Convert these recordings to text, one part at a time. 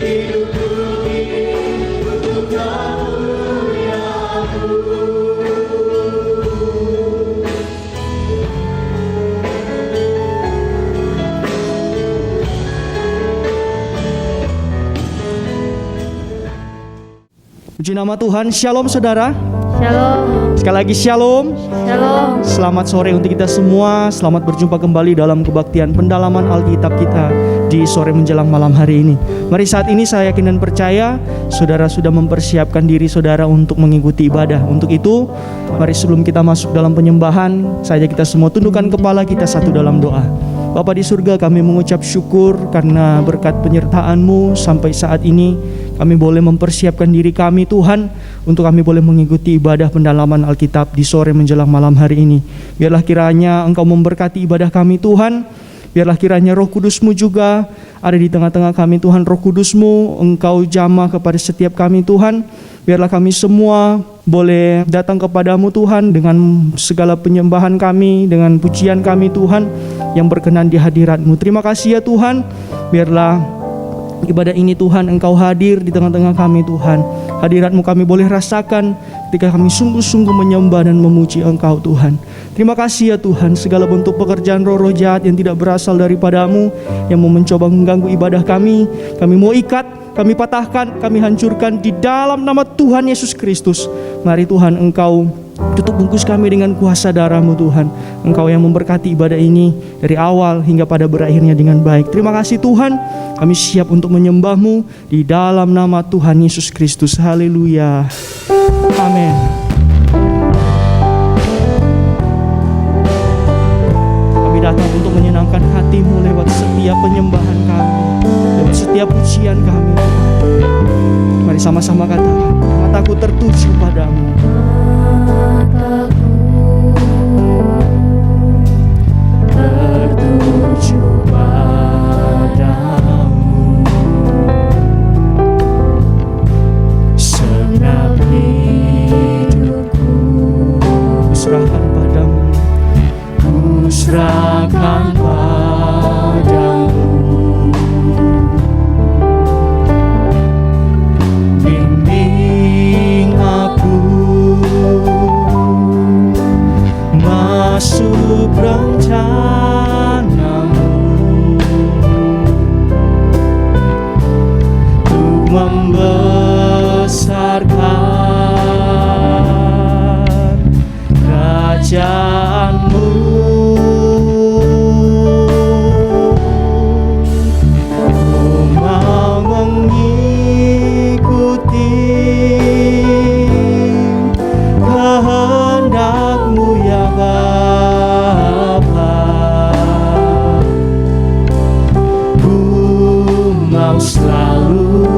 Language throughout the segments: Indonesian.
Puji nama Tuhan. Shalom saudara. Shalom. Sekali lagi shalom. Shalom. Selamat sore untuk kita semua. Selamat berjumpa kembali dalam kebaktian pendalaman Alkitab kita di sore menjelang malam hari ini. Mari saat ini saya yakin dan percaya saudara sudah mempersiapkan diri saudara untuk mengikuti ibadah. Untuk itu, mari sebelum kita masuk dalam penyembahan, saja kita semua tundukkan kepala kita satu dalam doa. Bapa di surga, kami mengucap syukur karena berkat penyertaan-Mu sampai saat ini kami boleh mempersiapkan diri kami Tuhan untuk kami boleh mengikuti ibadah pendalaman Alkitab di sore menjelang malam hari ini. Biarlah kiranya Engkau memberkati ibadah kami Tuhan. Biarlah kiranya Roh Kudus-Mu juga ada di tengah-tengah kami Tuhan. Roh Kudus-Mu Engkau jamah kepada setiap kami Tuhan. Biarlah kami semua boleh datang kepadamu Tuhan dengan segala penyembahan kami, dengan pujian kami Tuhan yang berkenan di hadirat-Mu. Terima kasih ya Tuhan. Biarlah ibadah ini Tuhan Engkau hadir di tengah-tengah kami Tuhan. Hadirat-Mu kami boleh rasakan ketika kami sungguh-sungguh menyembah dan memuji Engkau Tuhan. Terima kasih ya Tuhan, segala bentuk pekerjaan roh-roh jahat yang tidak berasal daripada-Mu, yang mau mencoba mengganggu ibadah kami mau ikat, kami patahkan, kami hancurkan di dalam nama Tuhan Yesus Kristus. Mari Tuhan Engkau tutup bungkus kami dengan kuasa darah-Mu Tuhan. Engkau yang memberkati ibadah ini dari awal hingga pada berakhirnya dengan baik. Terima kasih Tuhan, kami siap untuk menyembah-Mu di dalam nama Tuhan Yesus Kristus. Haleluya. Amin. Kami datang untuk menyenangkan hati-Mu lewat setiap penyembahan kami, lewat setiap pujian kami. Mari sama-sama katakan, mataku tertuju padamu. Tertuju padamu, segenap hidupku kuserahkan padamu, kuserahkan padamu. Bimbing aku masuk rencana-Mu untuk membesarkan kerajaan-Mu. Ku mau mengikuti kehendak-Mu ya Bapa. Ku mau selalu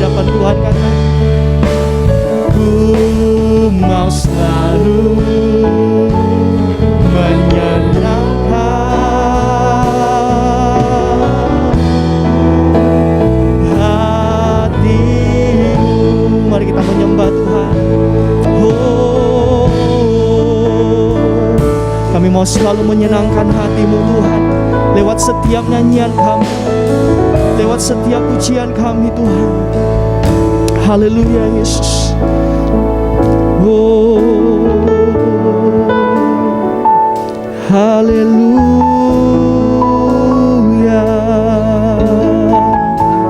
hadapan Tuhan, kata, ku mau selalu menyenangkan hatimu. Mari kita menyembah Tuhan. Kami mau selalu menyenangkan hatimu Tuhan, lewat setiap nyanyian kami, lewat setiap pujian kami Tuhan. Haleluya Yesus. Haleluya.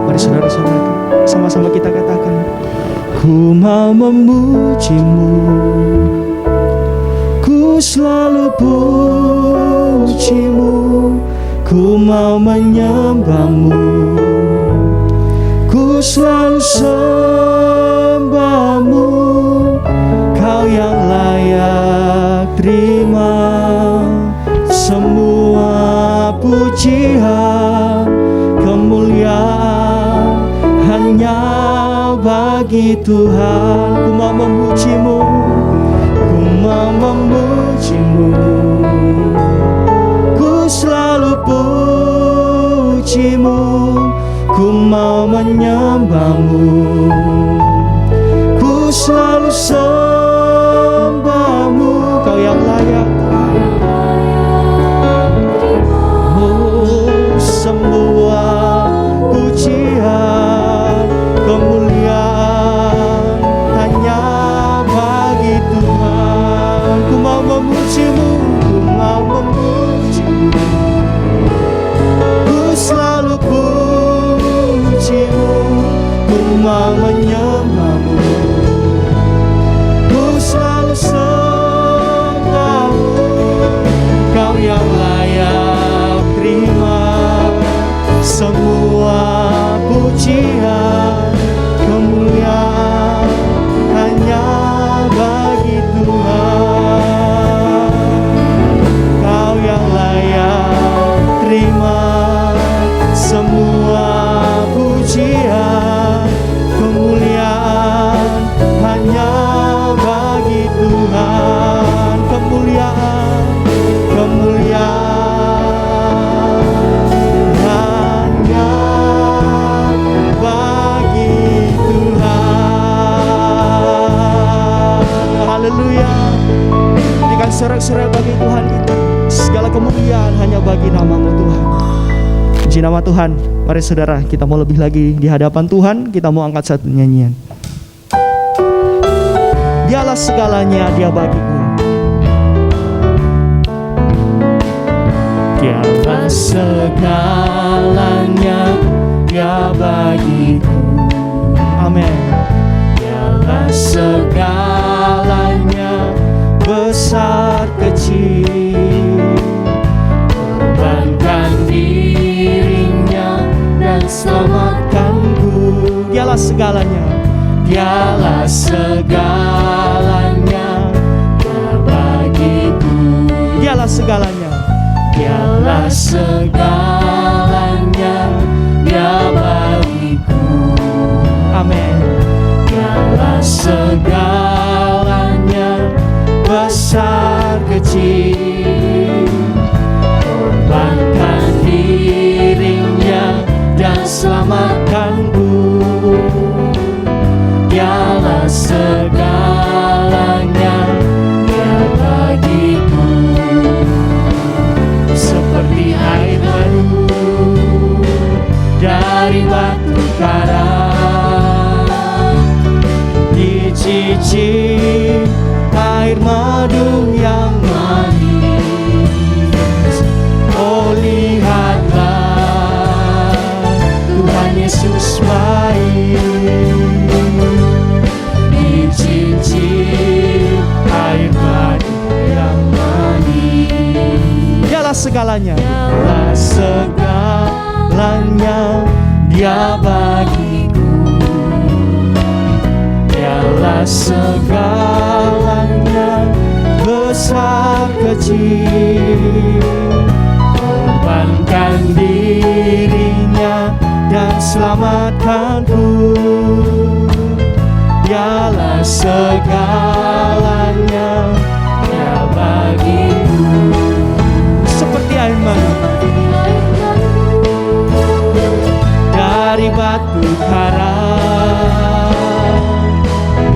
Mari saudara-saudara, sama-sama kita katakan, ku mau memujimu, ku selalu pujimu, ku mau menyembahmu, ku selalu sembahmu, kau yang layak terima semua pujian, kemuliaan hanya bagi Tuhan. Ku mau memujimu, ku mau memujimu, ku selalu pujimu, ku mau menyembahmu, ku selalu sembahmu, kau yang layak. Semua pujian, kemuliaan hanya bagi Tuhan. Ku mau memujimu, ku mau memujimu, ku selalu pujimu, ku mau menyembahmu, ku selalu sembahmu, kau yang layak terima semua pujian, kemuliaan hanya bagi Tuhan. Kau yang layak terima semua pujian, kemuliaan hanya bagi Tuhan. Kemuliaan, kemuliaan haleluya. Berikan sorak-sorai bagi Tuhan kita. Segala kemuliaan hanya bagi nama-Mu Tuhan. Puji nama Tuhan. Mari saudara, kita mau lebih lagi di hadapan Tuhan. Kita mau angkat satu nyanyian. Dialah segalanya, Dia bagiku. Dialah segalanya, Dia bagiku. Amin. Dialah segalanya, besar kecil, korbankan dirinya dan selamatkanku. Dialah segalanya, Dialah segalanya, Dia bagiku. Dialah segalanya, Dialah segalanya, Dia bagiku. Amin. Dialah segalanya, besar kecil, korbankan dirinya dan selamatkanku. Dialah segalanya, Dia bagiku. Seperti air baru dari batu karang, dicicip air madu yang manis. Oh lihatlah, Tuhan Yesus baik, dicicip air madu yang manis. Dialah segalanya, Dialah segalanya, Dia bagiku. Dialah segalanya, besar kecil, korbankan dirinya dan selamatkanku, Dialah segalanya ya bagiku. Seperti air mani dari batu karang,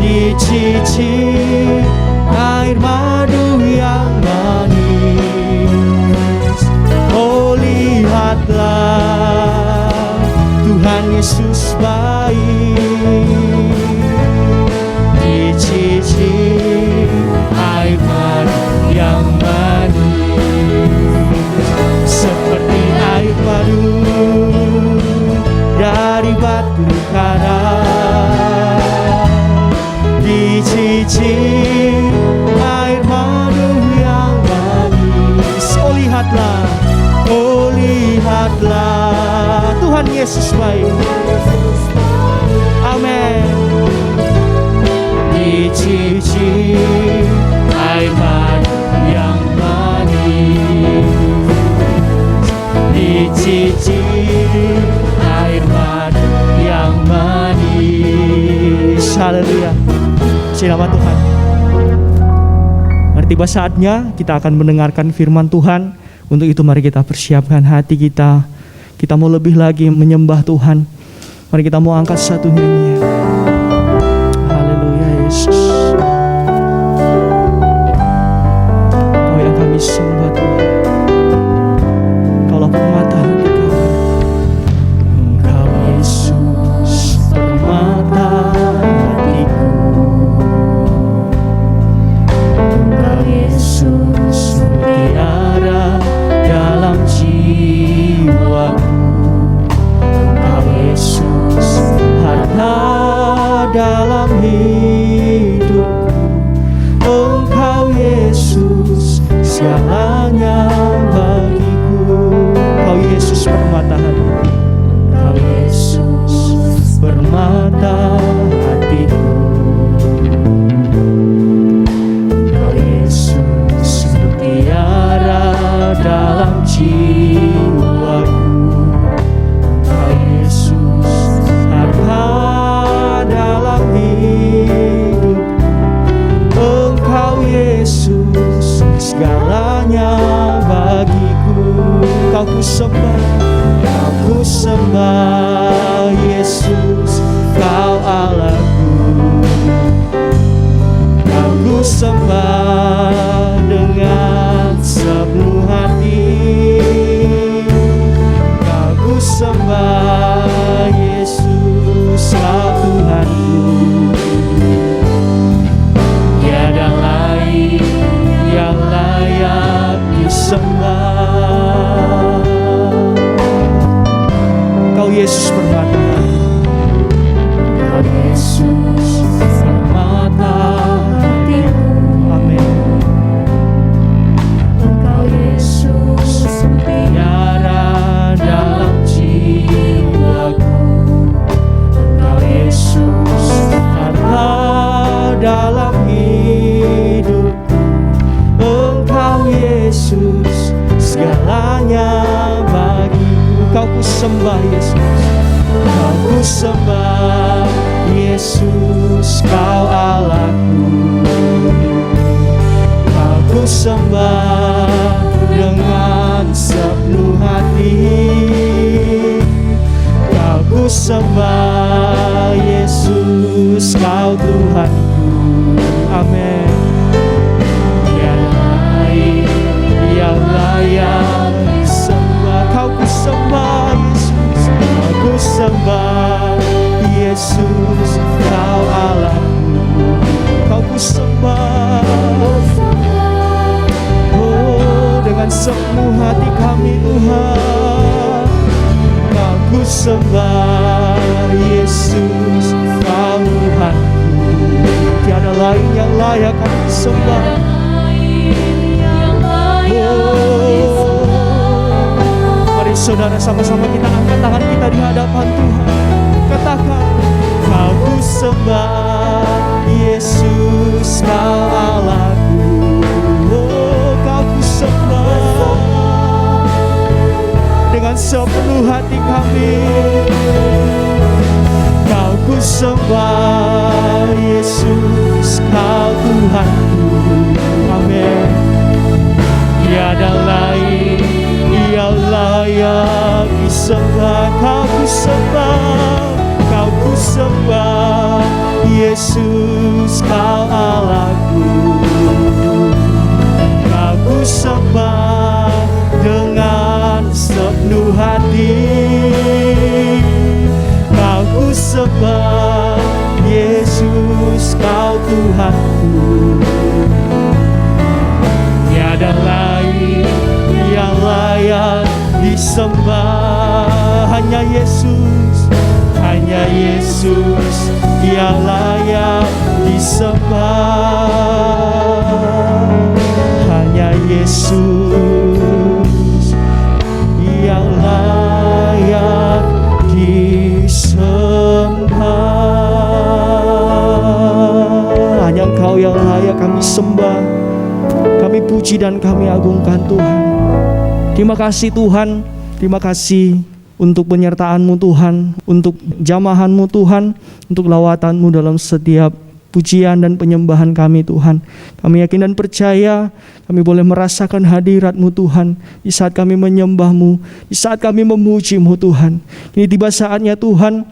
dicicip air madu yang manis. Oh, lihatlah Tuhan Yesus baik, dicicip air madu yang manis. Seperti air madu dari batu karang, dicicip air madu yang manis. Oh, lihatlah, oh, lihatlah Tuhan Yesus baik. Amin. Dicicip air madu yang manis, dicicip air madu yang manis. Haleluya. Selamat Tuhan. Mari tiba saatnya kita akan mendengarkan firman Tuhan. Untuk itu mari kita persiapkan hati kita. Kita mau lebih lagi menyembah Tuhan. Mari kita mau angkat satu nyanyian. Haleluya Yesus. Kau yang kami sembah Tuhan. Kaulah permata hati kami. Engkau Yesus permata hatiku. Engkau Yesus mutiara dalam jiwaku. Engkau Yesus harta dalam hidupku. Engkau Yesus segalanya bagiku. Engkau Yesus permata hatiku. Engkau Yesus permata hatiku. Engkau Yesus mutiara dalam jiwaku. Engkau Yesus harta dalam hidupku. Engkau Yesus segalanya bagiku. Kau ku sembah, kau ku sembah Yesus, kau Allahku. Kau ku sembah dengan sepenuh hati. Kau ku sembah Yesus, kau Tuhanku. Tiada lain yang layak disembah. Kau Yesus permata, Kau Yesus permata hatiku. Amin. Engkau Yesus mutiara dalam jiwaku. Engkau Yesus harta dalam hidupku. Engkau Yesus segalanya bagiku. Kau ku sembah Yesus, kau ku sembah Yesus, kau Allahku. Kau ku sembah dengan sepenuh hati. Kau ku sembah Yesus, kau Tuhanku. Amin. Tiada lain yang layak disembah. Kau ku sembah Yesus, kau ku sembah Yesus, kau Allahku. Kau ku sembah, oh, dengan sepenuh hati kami Tuhan. Kau ku sembah Yesus, kau Tuhanku. Tiada lain yang layak kami sembah. Oh, mari saudara sama-sama kita angkat tangan kita di hadapan Tuhan. Katakan, kau ku sembah Yesus, kau Allahku. Oh, kau ku sembah dengan sepenuh hati kami. sembah, Yesus kau Tuhanku. Amin. Tiada lain, Dialah yang disembah. Kau ku sembah, kau ku sembah, Yesus kau Allahku. Kau ku sembah dengan sepenuh hati. Kau ku sembah, Yesus kau Tuhanku. Tiada lain yang layak disembah, hanya Yesus, hanya Yesus yang layak disembah. Hanya Yesus yang layak disembah. Hanya Engkau yang layak kami sembah, kami puji dan kami agungkan Tuhan. Terima kasih Tuhan, terima kasih untuk penyertaan-Mu Tuhan, untuk jamahan-Mu Tuhan, untuk lawatan-Mu dalam setiap pujian dan penyembahan kami Tuhan. Kami yakin dan percaya kami boleh merasakan hadirat-Mu Tuhan di saat kami menyembah-Mu, di saat kami memuji-Mu Tuhan. Ini tiba saatnya Tuhan,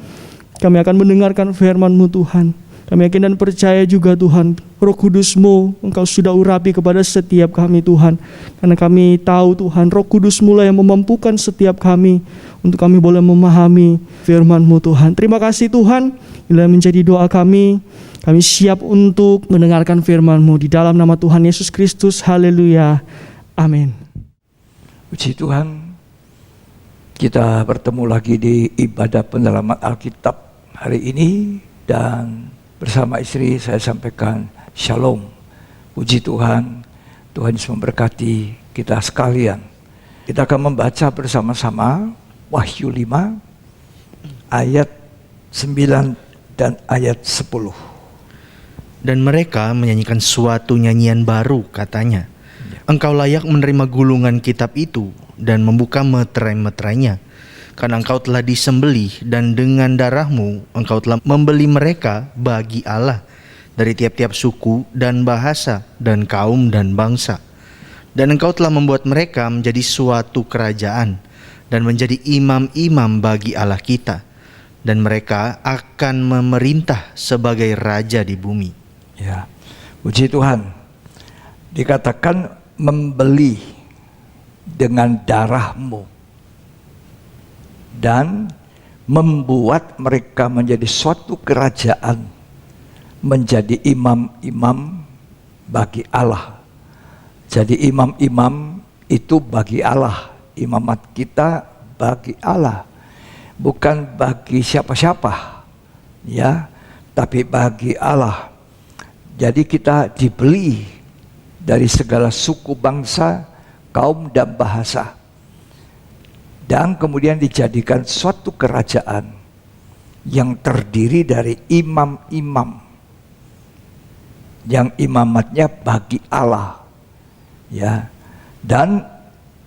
kami akan mendengarkan firman-Mu Tuhan. Kami yakin dan percaya juga Tuhan, Roh Kudus-Mu Engkau sudah urapi kepada setiap kami Tuhan. Karena kami tahu Tuhan, Roh Kudus-Mu lah yang memampukan setiap kami untuk kami boleh memahami firman-Mu Tuhan. Terima kasih Tuhan, inilah yang menjadi doa kami. Kami siap untuk mendengarkan firman-Mu di dalam nama Tuhan Yesus Kristus. Haleluya. Amin. Puji Tuhan, kita bertemu lagi di ibadah pendalaman Alkitab hari ini, dan bersama istri saya sampaikan Shalom. Puji Tuhan, Tuhan Yesus memberkati kita sekalian. Kita akan membaca bersama-sama Wahyu 5 ayat 9 dan ayat 10. Dan mereka menyanyikan suatu nyanyian baru, katanya, Engkau layak menerima gulungan kitab itu dan membuka meterai-meterainya, karena Engkau telah disembelih dan dengan darah-Mu Engkau telah membeli mereka bagi Allah dari tiap-tiap suku dan bahasa dan kaum dan bangsa. Dan Engkau telah membuat mereka menjadi suatu kerajaan dan menjadi imam-imam bagi Allah kita, dan mereka akan memerintah sebagai raja di bumi. Ya, puji Tuhan. Dikatakan membeli dengan darah-Mu dan membuat mereka menjadi suatu kerajaan, menjadi imam-imam bagi Allah. Jadi imam-imam itu bagi Allah, imamat kita bagi Allah, bukan bagi siapa-siapa, ya, tapi bagi Allah. Jadi kita dibeli dari segala suku, bangsa, kaum dan bahasa, dan kemudian dijadikan suatu kerajaan yang terdiri dari imam-imam yang imamatnya bagi Allah, ya, dan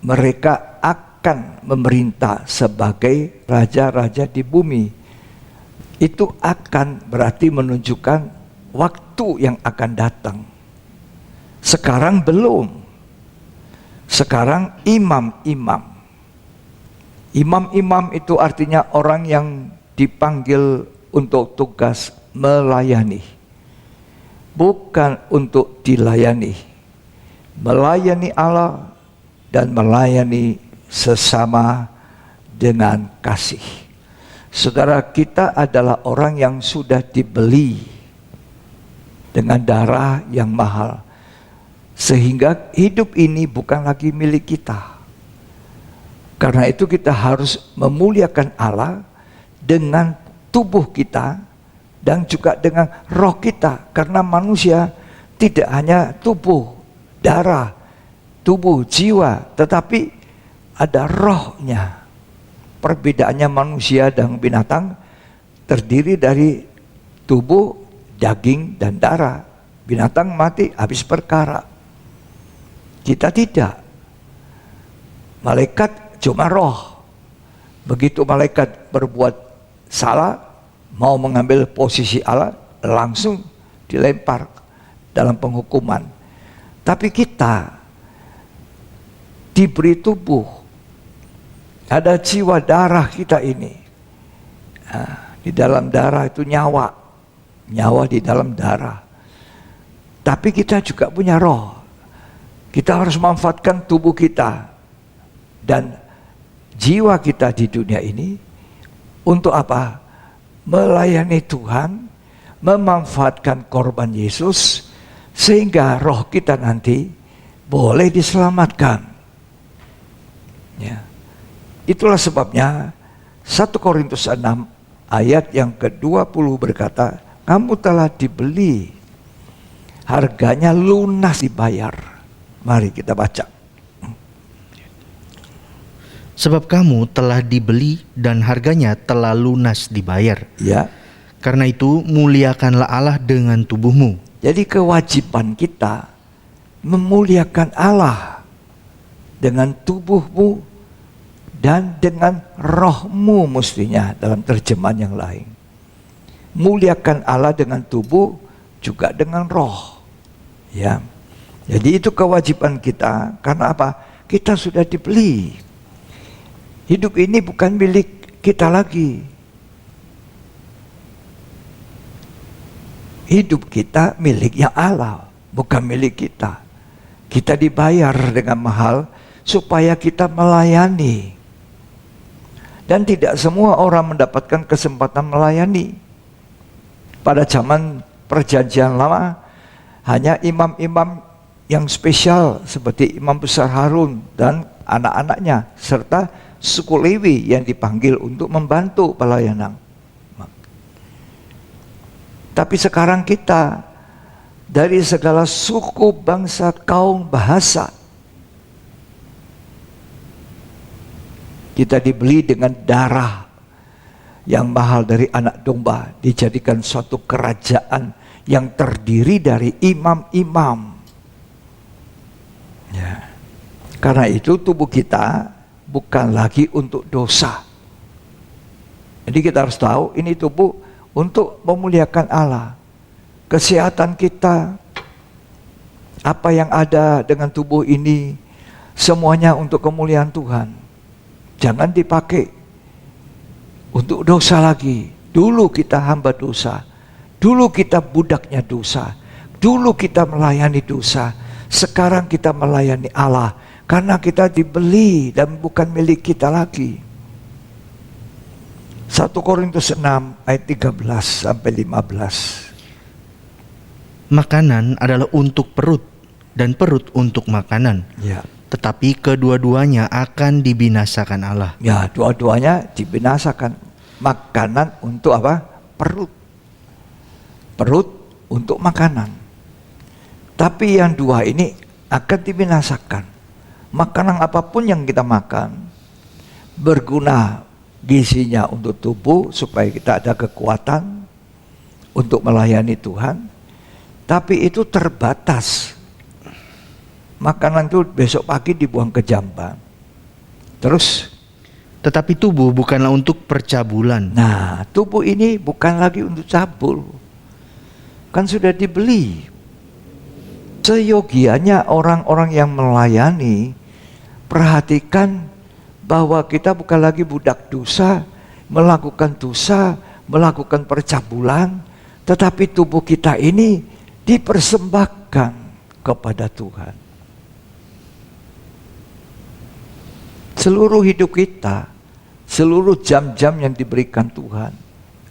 mereka akan memerintah sebagai raja-raja di bumi. Itu akan berarti menunjukkan waktu yang akan datang. Sekarang belum. Sekarang imam-imam. Imam-imam itu artinya orang yang dipanggil untuk tugas melayani, bukan untuk dilayani. Melayani Allah dan melayani sesama dengan kasih. Saudara, kita adalah orang yang sudah dibeli dengan darah yang mahal, sehingga hidup ini bukan lagi milik kita. Karena itu kita harus memuliakan Allah dengan tubuh kita dan juga dengan roh kita. Karena manusia tidak hanya tubuh, darah, tubuh, jiwa, tetapi ada rohnya. Perbedaannya manusia dan binatang terdiri dari tubuh, daging dan darah. Binatang mati habis perkara. Kita tidak. Malaikat cuma roh. Begitu malaikat berbuat salah, mau mengambil posisi Allah, langsung dilempar dalam penghukuman. Tapi kita diberi tubuh, ada jiwa darah kita ini. Nah, di dalam darah itu nyawa di dalam darah. Tapi kita juga punya roh. Kita harus manfaatkan tubuh kita dan jiwa kita di dunia ini untuk apa? Melayani Tuhan, memanfaatkan korban Yesus, sehingga roh kita nanti boleh diselamatkan. Ya. Itulah sebabnya 1 Korintus 6 ayat yang ke-20 berkata, kamu telah dibeli, harganya lunas dibayar. Mari kita baca. Sebab kamu telah dibeli dan harganya telah lunas dibayar. Ya. Karena itu muliakanlah Allah dengan tubuhmu. Jadi kewajiban kita memuliakan Allah dengan tubuhmu dan dengan rohmu, mestinya dalam terjemahan yang lain. Muliakan Allah dengan tubuh juga dengan roh. Ya. Jadi itu kewajiban kita. Karena apa? Kita sudah dibeli. Hidup ini bukan milik kita lagi. Hidup kita miliknya Allah, bukan milik kita. Kita dibayar dengan mahal supaya kita melayani. Dan tidak semua orang mendapatkan kesempatan melayani. Pada zaman perjanjian lama, hanya imam-imam yang spesial seperti Imam Besar Harun dan anak-anaknya, serta suku Lewi yang dipanggil untuk membantu pelayanan. Tapi sekarang kita dari segala suku, bangsa, kaum, bahasa, kita dibeli dengan darah yang mahal dari anak domba, dijadikan suatu kerajaan yang terdiri dari imam-imam. Ya. Karena itu tubuh kita bukan lagi untuk dosa. Jadi kita harus tahu ini tubuh untuk memuliakan Allah. Kesehatan kita, apa yang ada dengan tubuh ini, semuanya untuk kemuliaan Tuhan. Jangan dipakai untuk dosa lagi. Dulu kita hamba dosa, dulu kita budaknya dosa, dulu kita melayani dosa. Sekarang kita melayani Allah karena kita dibeli dan bukan milik kita lagi. 1 Korintus 6 ayat 13 sampai 15. Makanan adalah untuk perut dan perut untuk makanan. Ya. Tetapi kedua-duanya akan dibinasakan Allah. Ya, dua-duanya dibinasakan. Makanan untuk apa? Perut. Perut untuk makanan. Tapi yang dua ini akan dibinasakan. Makanan apapun yang kita makan berguna, gizinya untuk tubuh supaya kita ada kekuatan untuk melayani Tuhan. Tapi itu terbatas. Makanan itu besok pagi dibuang ke jamban. Terus, Tetapi tubuh bukanlah untuk percabulan. nah tubuh ini bukan lagi untuk cabul. Kan sudah dibeli. Seyogianya orang-orang yang melayani, perhatikan bahwa kita bukan lagi budak dosa, melakukan percabulan, tetapi tubuh kita ini dipersembahkan kepada Tuhan. Seluruh hidup kita, seluruh jam-jam yang diberikan Tuhan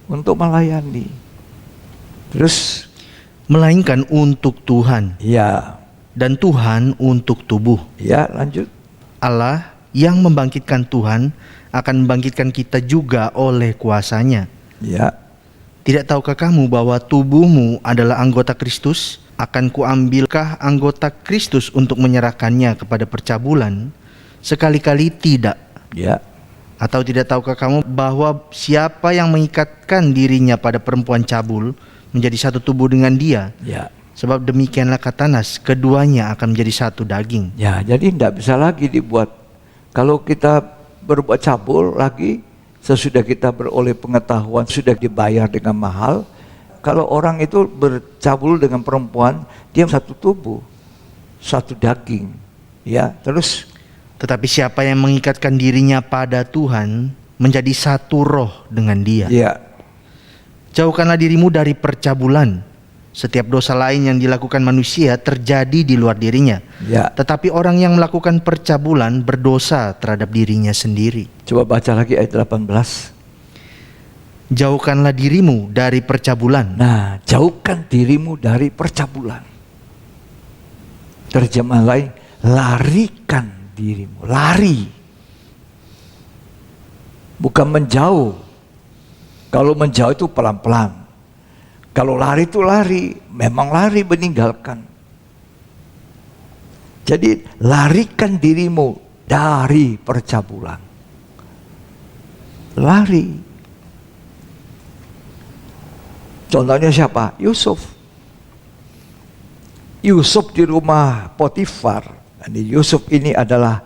untuk melayani. Terus, Melainkan untuk Tuhan, ya, dan Tuhan untuk tubuh. ya lanjut. Allah yang membangkitkan Tuhan akan membangkitkan kita juga oleh kuasanya. Ya, Tidak tahukah kamu bahwa tubuhmu adalah anggota Kristus? Akan kuambilkah anggota Kristus untuk menyerahkannya kepada percabulan? Sekali-kali tidak. ya, Atau tidak tahukah kamu bahwa siapa yang mengikatkan dirinya pada perempuan cabul menjadi satu tubuh dengan dia? ya. Sebab demikianlah kata Nas, keduanya akan menjadi satu daging. Ya, jadi tidak bisa lagi dibuat. Kalau kita berbuat cabul lagi, sesudah kita beroleh pengetahuan, sudah dibayar dengan mahal. Kalau orang itu bercabul dengan perempuan, dia satu tubuh, satu daging. Ya, terus Tetapi siapa yang mengikatkan dirinya pada Tuhan menjadi satu roh dengan Dia. ya, Jauhkanlah dirimu dari percabulan. Setiap dosa lain yang dilakukan manusia terjadi di luar dirinya. ya. Tetapi orang yang melakukan percabulan berdosa terhadap dirinya sendiri. Coba baca lagi ayat 18. Jauhkanlah dirimu dari percabulan. Nah, jauhkan dirimu dari percabulan. Terjemahan lain, larikan dirimu. Lari. Bukan menjauh. Kalau menjauh itu pelan-pelan. Kalau lari itu lari. Memang lari meninggalkan. Jadi larikan dirimu dari percabulan. Lari. Contohnya siapa? Yusuf. Yusuf di rumah Potifar. Yusuf ini adalah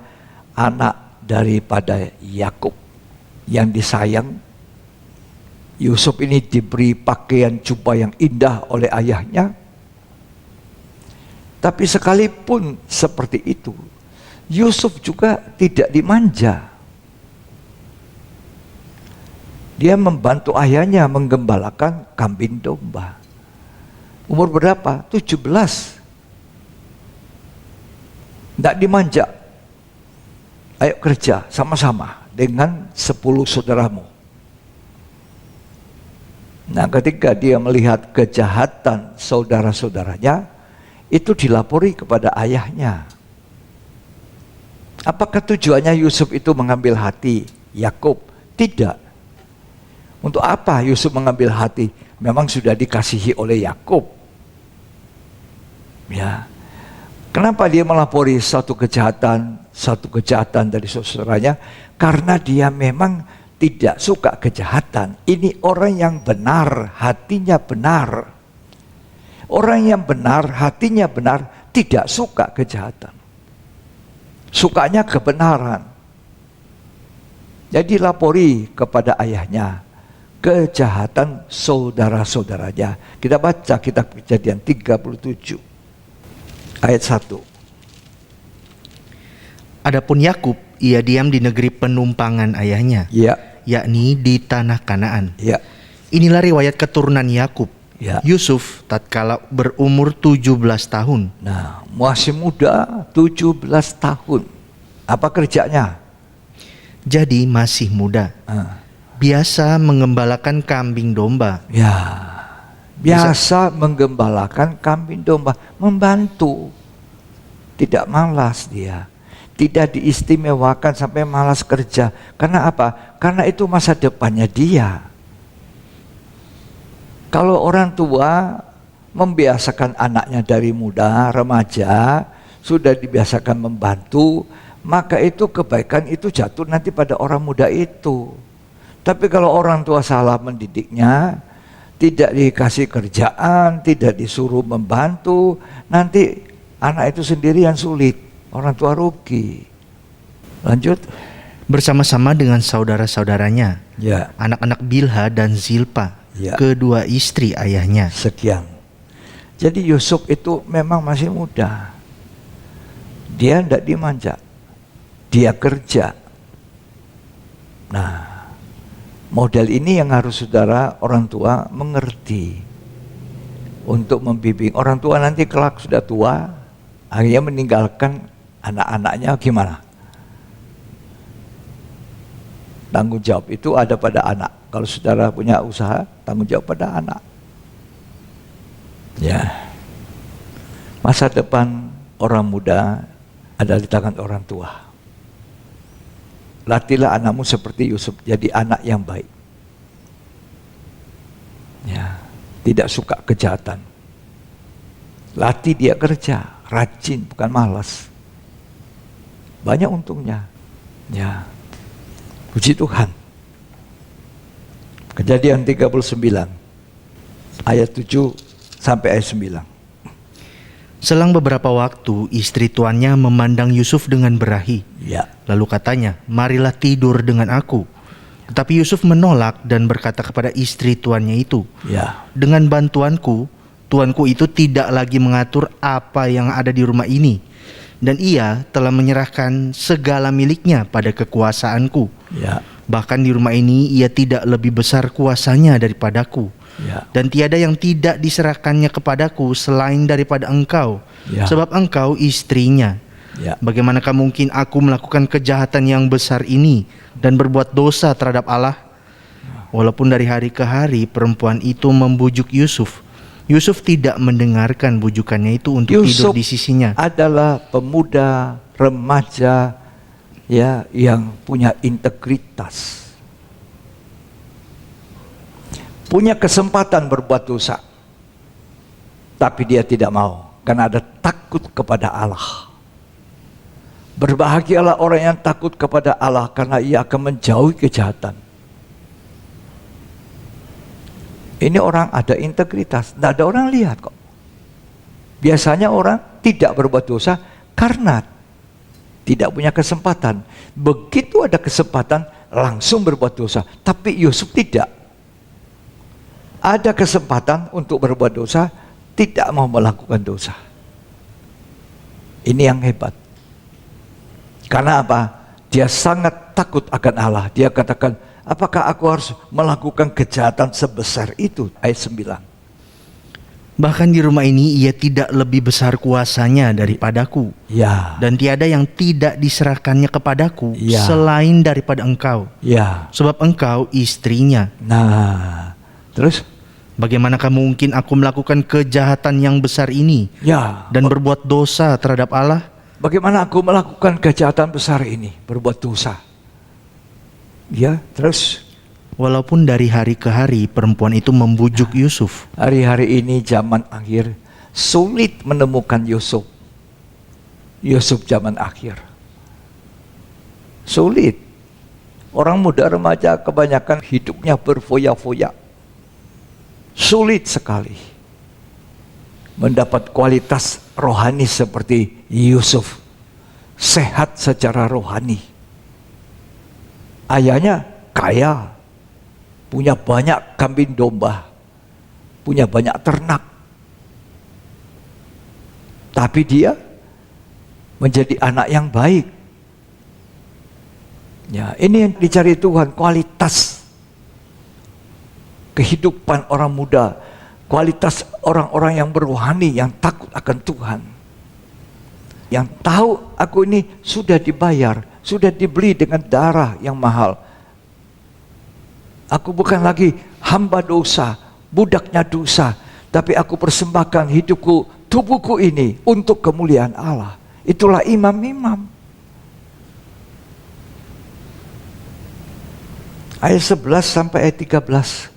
anak daripada Yakub yang disayang. Yusuf ini diberi pakaian jubah yang indah oleh ayahnya. Tapi sekalipun seperti itu, Yusuf juga tidak dimanja. Dia membantu ayahnya menggembalakan kambing domba. Umur berapa? 17. Tidak dimanja. Ayo kerja sama-sama dengan 10 saudaramu. Nah, ketika dia melihat kejahatan saudara-saudaranya, itu dilapori kepada ayahnya. Apakah tujuannya Yusuf itu mengambil hati Yakub? Tidak. Untuk apa Yusuf mengambil hati? Memang sudah dikasihi oleh Yakub. Ya. Kenapa dia melapori satu kejahatan dari saudaranya? Karena dia memang tidak suka kejahatan. Ini orang yang benar, hatinya benar. Orang yang benar, hatinya benar, tidak suka kejahatan. Sukanya kebenaran. Jadi lapori kepada ayahnya kejahatan saudara-saudaranya. Kita baca kitab Kejadian 37 ayat 1. Adapun Yakub, ia diam di negeri penumpangan ayahnya, Ya, yakni di tanah Kanaan. ya, Inilah riwayat keturunan Yakub. ya. Yusuf tatkala berumur 17 tahun. Nah, masih muda, 17 tahun. Apa kerjanya? Jadi masih muda. Biasa menggembalakan kambing domba. Ya, biasa menggembalakan kambing domba, membantu. Tidak malas dia. Tidak diistimewakan sampai malas kerja. Karena apa? Karena itu masa depannya dia. Kalau orang tua membiasakan anaknya dari muda, remaja, sudah dibiasakan membantu, maka itu kebaikan itu jatuh nanti pada orang muda itu. Tapi kalau orang tua salah mendidiknya, tidak dikasih kerjaan, tidak disuruh membantu, nanti anak itu sendirian sulit. Orang tua rugi. Lanjut. Bersama-sama dengan saudara-saudaranya, Ya, anak-anak Bilha dan Zilpa, ya. kedua istri ayahnya. Sekian. Jadi Yusuf itu memang masih muda. Dia tidak dimanja. Dia kerja. Nah, model ini yang harus saudara orang tua mengerti. Untuk membimbing. Orang tua nanti kelak sudah tua, akhirnya meninggalkan anak-anaknya gimana? Tanggung jawab itu ada pada anak. Kalau saudara punya usaha, tanggung jawab pada anak. Ya. Masa depan orang muda ada di tangan orang tua. Latihlah anakmu seperti Yusuf, jadi anak yang baik. Ya, tidak suka kejahatan. Latih dia kerja, rajin, bukan malas. Banyak untungnya. Ya. Puji Tuhan. Kejadian 39 ayat 7 sampai ayat 9. Selang beberapa waktu, istri tuannya memandang Yusuf dengan berahi. Ya. Lalu katanya, marilah tidur dengan aku. Tetapi Yusuf menolak dan berkata kepada istri tuannya itu, Ya. dengan bantuanku, tuanku itu tidak lagi mengatur apa yang ada di rumah ini, dan ia telah menyerahkan segala miliknya pada kekuasaanku. Ya. Bahkan di rumah ini ia tidak lebih besar kuasanya daripadaku. Ya. Dan tiada yang tidak diserahkannya kepadaku selain daripada engkau, Ya. sebab engkau istrinya. Ya. Bagaimanakah mungkin aku melakukan kejahatan yang besar ini dan berbuat dosa terhadap Allah? Walaupun dari hari ke hari perempuan itu membujuk Yusuf, Yusuf tidak mendengarkan bujukannya itu untuk tidur Yusuf di sisinya. adalah pemuda remaja ya yang punya integritas. Punya kesempatan berbuat dosa. Tapi dia tidak mau karena ada takut kepada Allah. Berbahagialah orang yang takut kepada Allah karena ia akan menjauhi kejahatan. Ini orang ada integritas, tidak ada orang lihat kok. Biasanya orang tidak berbuat dosa karena tidak punya kesempatan. Begitu ada kesempatan langsung berbuat dosa. Tapi Yusuf tidak. Ada kesempatan untuk berbuat dosa, tidak mau melakukan dosa. Ini yang hebat. Karena apa? Dia sangat takut akan Allah. Dia katakan, apakah aku harus melakukan kejahatan sebesar itu? Ayat 9. Bahkan di rumah ini ia tidak lebih besar kuasanya daripadaku. Ya. Dan tiada yang tidak diserahkannya kepadaku Ya. selain daripada engkau. Ya. Sebab engkau istrinya. Nah, terus? Bagaimanakah mungkin aku melakukan kejahatan yang besar ini Ya. dan berbuat dosa terhadap Allah? Bagaimana aku melakukan kejahatan besar ini? Berbuat dosa. Ya, terus? Walaupun dari hari ke hari perempuan itu membujuk Yusuf. Hari-hari ini zaman akhir sulit menemukan Yusuf. Yusuf zaman akhir. Sulit. Orang muda remaja kebanyakan hidupnya berfoya-foya. Sulit sekali mendapat kualitas rohani seperti Yusuf. Sehat secara rohani. Ayahnya kaya, punya banyak kambing domba, punya banyak ternak. Tapi dia menjadi anak yang baik. Ya, ini yang dicari Tuhan, kualitas kehidupan orang muda, kualitas orang-orang yang berrohani, yang takut akan Tuhan. Yang tahu aku ini sudah dibayar, sudah dibeli dengan darah yang mahal. Aku bukan lagi hamba dosa, budaknya dosa, tapi aku persembahkan hidupku, tubuhku ini untuk kemuliaan Allah. Itulah imam-imam. Ayat 11 sampai ayat 13.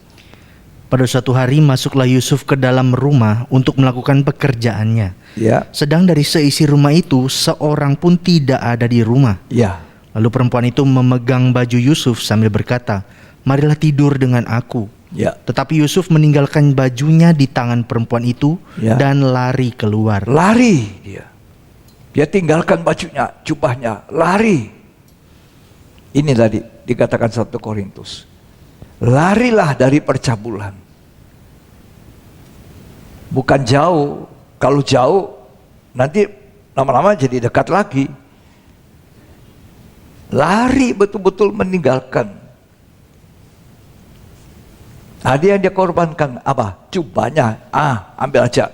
Pada suatu hari masuklah Yusuf ke dalam rumah untuk melakukan pekerjaannya. Ya, Sedang dari seisi rumah itu seorang pun tidak ada di rumah. ya, Lalu perempuan itu memegang baju Yusuf sambil berkata, "Marilah tidur dengan aku." ya. Tetapi Yusuf meninggalkan bajunya di tangan perempuan itu Ya. dan lari keluar. Lari dia. Dia tinggalkan bajunya, jubahnya, lari. Ini tadi dikatakan 1 Korintus. Larilah dari percabulan. Bukan jauh. Kalau jauh, nanti lama-lama jadi dekat lagi. Lari betul-betul meninggalkan. Ada yang dia korbankan apa? Jubahnya. Ambil aja.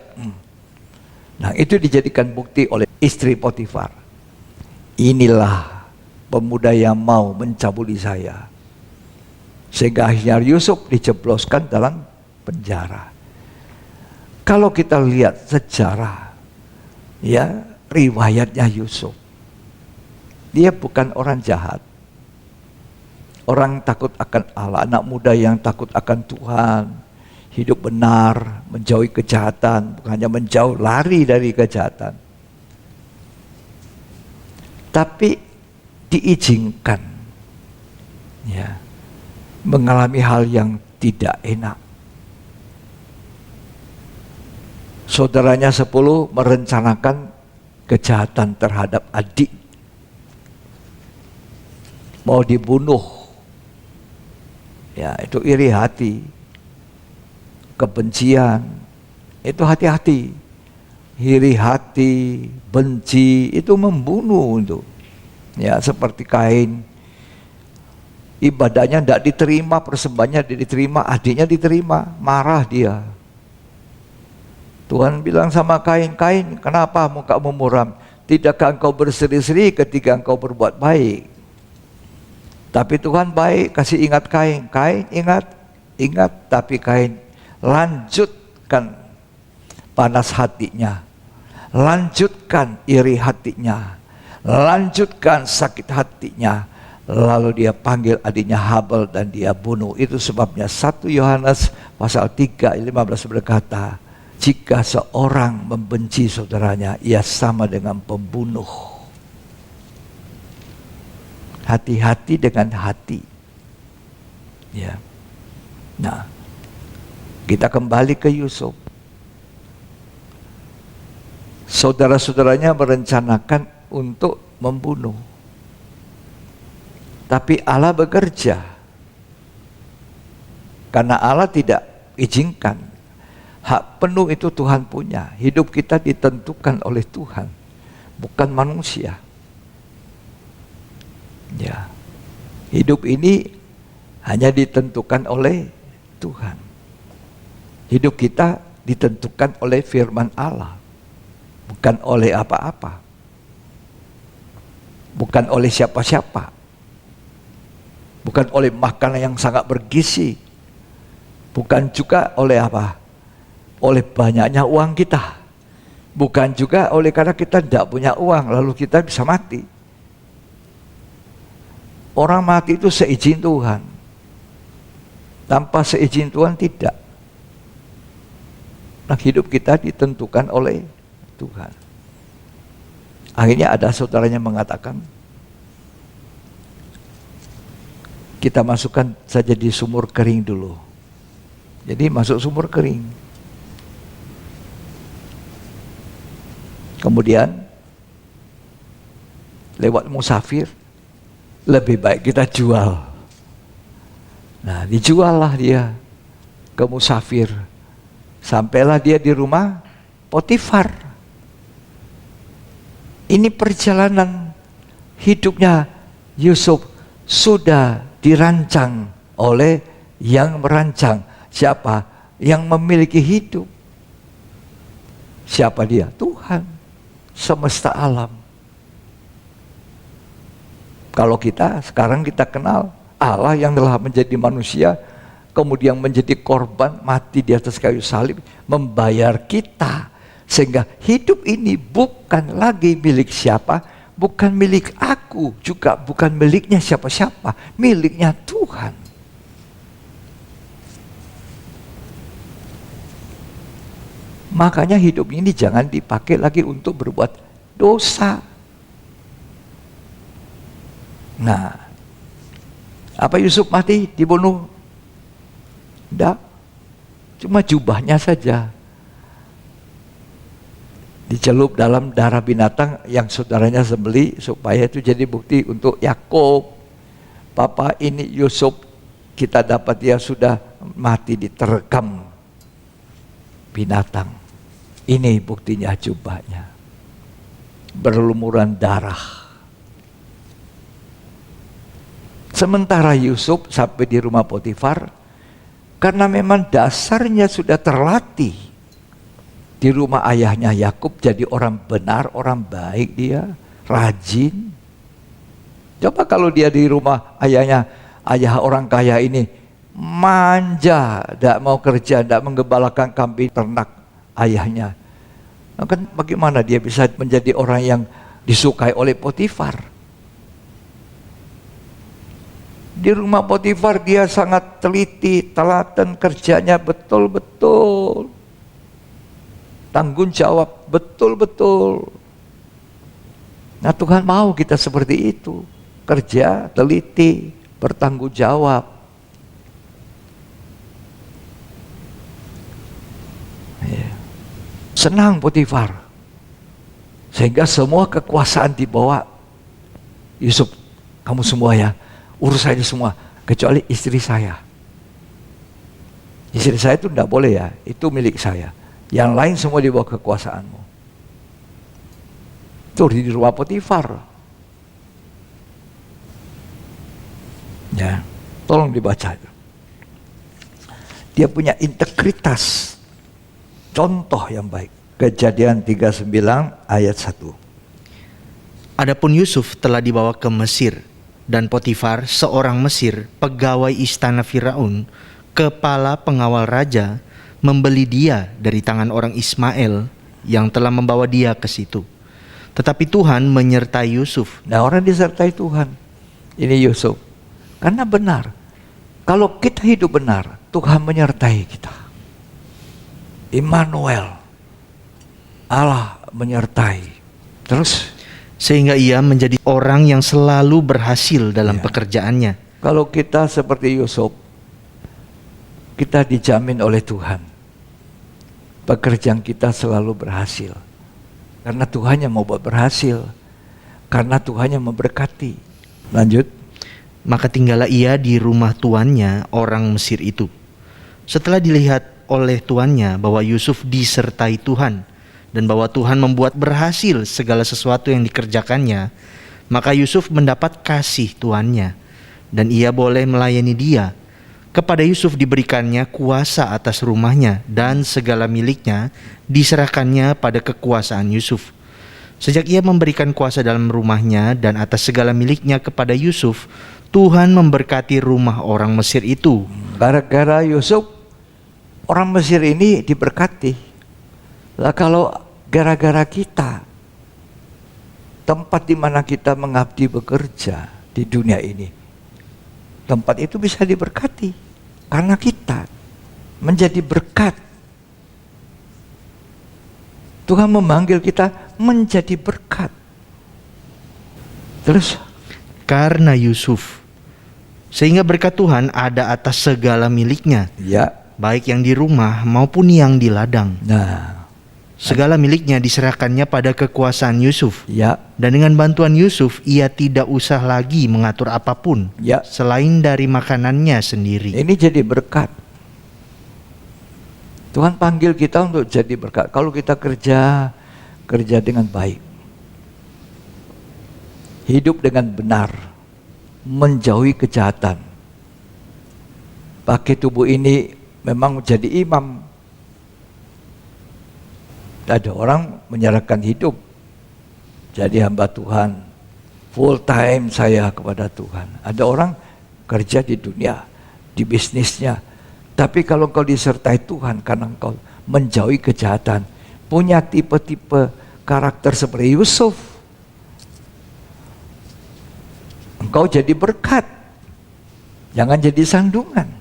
Nah, itu dijadikan bukti oleh istri Potifar. Inilah pemuda yang mau mencabuli saya. Sehingga akhirnya Yusuf dijebloskan dalam penjara. Kalau kita lihat sejarah, ya, riwayatnya Yusuf, dia bukan orang jahat. Orang takut akan Allah, anak muda yang takut akan Tuhan, hidup benar, menjauhi kejahatan, bukan hanya menjauh, lari dari kejahatan. Tapi diizinkan, ya, mengalami hal yang tidak enak. Saudaranya 10 merencanakan kejahatan terhadap adik. Mau dibunuh. Ya, itu iri hati, kebencian, itu hati-hati. Iri hati, benci, itu membunuh itu. Ya, seperti Kain, ibadahnya tidak diterima, persembahannya tidak diterima, adiknya diterima, marah dia. Tuhan bilang sama Kain, Kain, kenapa mukamu muram? Tidakkah engkau berseri-seri ketika engkau berbuat baik? Tapi Tuhan baik, kasih ingat Kain. Kain ingat, tapi Kain lanjutkan panas hatinya, lanjutkan iri hatinya, lanjutkan sakit hatinya. Lalu dia panggil adiknya Habel dan dia bunuh. Itu sebabnya 1 Yohanes pasal 3 ayat 15 berkata, jika seorang membenci saudaranya, ia sama dengan pembunuh. Hati-hati dengan hati. Ya. Nah, kita kembali ke Yusuf. Saudara-saudaranya merencanakan untuk membunuh. Tapi Allah bekerja. Karena Allah tidak izinkan. Hak penuh itu Tuhan punya. Hidup kita ditentukan oleh Tuhan, bukan manusia. Ya, hidup ini hanya ditentukan oleh Tuhan. Hidup kita ditentukan oleh firman Allah, bukan oleh apa-apa, bukan oleh siapa-siapa, bukan oleh makanan yang sangat bergizi, bukan juga oleh apa, oleh banyaknya uang kita, bukan juga oleh karena kita tidak punya uang lalu kita bisa mati. Orang mati itu seizin Tuhan. Tanpa seizin Tuhan tidak. Nah, hidup kita ditentukan oleh Tuhan. Akhirnya ada saudaranya mengatakan, kita masukkan saja di sumur kering dulu. Jadi masuk sumur kering. Kemudian lewat musafir, lebih baik kita jual. Nah, dijuallah dia ke musafir. Sampailah dia di rumah Potifar. Ini perjalanan hidupnya Yusuf sudah dirancang oleh yang merancang. Siapa? Yang memiliki hidup. Siapa dia? Tuhan, semesta alam. Kalau kita sekarang kita kenal Allah yang telah menjadi manusia, kemudian menjadi korban, mati di atas kayu salib, membayar kita. Sehingga hidup ini bukan lagi milik siapa, bukan milik aku, juga bukan miliknya siapa-siapa, miliknya Tuhan. Makanya hidup ini jangan dipakai lagi untuk berbuat dosa. Nah, apa Yusuf mati dibunuh? Tidak, cuma jubahnya saja dicelup dalam darah binatang yang saudaranya sembelih supaya itu jadi bukti untuk Yakub. Papa, ini Yusuf, kita dapat dia sudah mati diterkam binatang. Ini buktinya jubahnya, berlumuran darah. Sementara Yusuf sampai di rumah Potifar, karena memang dasarnya sudah terlatih di rumah ayahnya Yakub, jadi orang benar, orang baik dia, rajin. Coba kalau dia di rumah ayahnya, ayah orang kaya ini, manja, tidak mau kerja, tidak menggembalakan kambing ternak ayahnya. Nah, kan bagaimana dia bisa menjadi orang yang disukai oleh Potifar? Di rumah Potifar dia sangat teliti, telaten, kerjanya betul-betul, tanggung jawab betul-betul. Nah, Tuhan mau kita seperti itu, kerja, teliti, bertanggung jawab. Senang Potifar, sehingga semua kekuasaan dibawa Yusuf. Kamu semua ya, urus saja semua, kecuali istri saya. Istri saya itu tidak boleh ya, itu milik saya. Yang lain semua di bawah kekuasaanmu. Itu di rumah Potifar. Ya, tolong dibaca itu. Dia punya integritas. Contoh yang baik. Kejadian 39 ayat 1. Adapun Yusuf telah dibawa ke Mesir, dan Potifar, seorang Mesir, pegawai istana Firaun, kepala pengawal raja, membeli dia dari tangan orang Ismail yang telah membawa dia ke situ. Tetapi Tuhan menyertai Yusuf. Nah, orang disertai Tuhan. Ini Yusuf. Karena benar. Kalau kita hidup benar, Tuhan menyertai kita. Immanuel. Allah menyertai. Terus Sehingga ia menjadi orang yang selalu berhasil dalam pekerjaannya. kalau kita seperti Yusuf, kita dijamin oleh Tuhan. Pekerjaan kita selalu berhasil. Karena Tuhan yang mau buat berhasil. Karena Tuhan yang memberkati. Lanjut. Maka tinggallah ia di rumah tuannya, orang Mesir itu. Setelah dilihat oleh tuannya bahwa Yusuf disertai Tuhan, dan bahwa Tuhan membuat berhasil segala sesuatu yang dikerjakannya, maka Yusuf mendapat kasih tuannya, dan ia boleh melayani dia. Kepada Yusuf diberikannya kuasa atas rumahnya, dan segala miliknya diserahkannya pada kekuasaan Yusuf. Sejak ia memberikan kuasa dalam rumahnya dan atas segala miliknya kepada Yusuf, Tuhan memberkati rumah orang Mesir itu. Gara-gara Yusuf, orang Mesir ini diberkati. Lah kalau gara-gara kita, tempat di mana kita mengabdi bekerja di dunia ini, tempat itu bisa diberkati karena kita menjadi berkat. Tuhan memanggil kita menjadi berkat. Terus Karena Yusuf, sehingga berkat Tuhan ada atas segala miliknya, ya, baik yang di rumah maupun yang di ladang. nah, Segala miliknya diserahkannya pada kekuasaan Yusuf. ya, Dan dengan bantuan Yusuf, ia tidak usah lagi mengatur apapun ya. selain dari makanannya sendiri. Ini jadi berkat. Tuhan panggil kita untuk jadi berkat. Kalau kita kerja dengan baik, hidup dengan benar, menjauhi kejahatan, pakai tubuh ini memang menjadi imam. Ada orang menyerahkan hidup jadi hamba Tuhan, full time saya kepada Tuhan. Ada orang kerja di dunia, di bisnisnya, tapi kalau engkau disertai Tuhan karena engkau menjauhi kejahatan, punya tipe-tipe karakter seperti Yusuf, engkau jadi berkat, jangan jadi sandungan.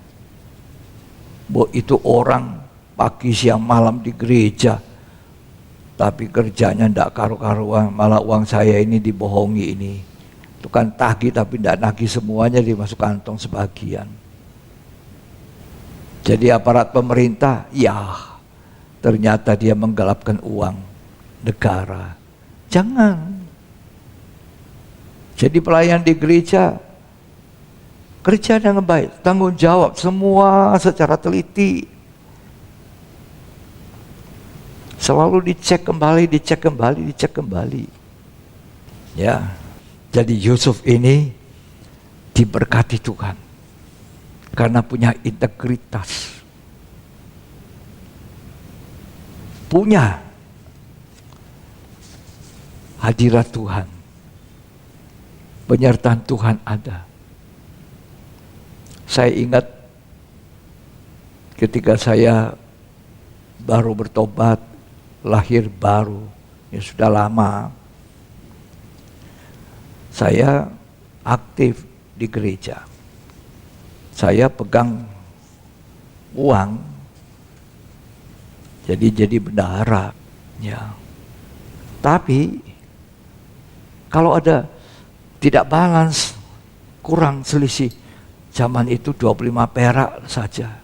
Bahwa itu orang pagi siang malam di gereja, tapi kerjanya ndak karu-karuan, malah uang saya ini dibohongi ini. Itu kan tagih tapi ndak nagih semuanya, dimasuk kantong sebagian. Jadi aparat pemerintah, ya ternyata dia menggelapkan uang negara. Jangan. Jadi pelayan di gereja, kerja dengan baik, tanggung jawab semua secara teliti. Selalu dicek kembali. Ya. Jadi Yusuf ini diberkati Tuhan karena punya integritas. Punya hadirat Tuhan. Penyertaan Tuhan ada. Saya ingat ketika saya baru bertobat, lahir baru, ya sudah lama, saya aktif di gereja. Saya pegang uang, jadi bendahara, ya. Tapi kalau ada tidak balance, kurang selisih, zaman itu 25 perak saja,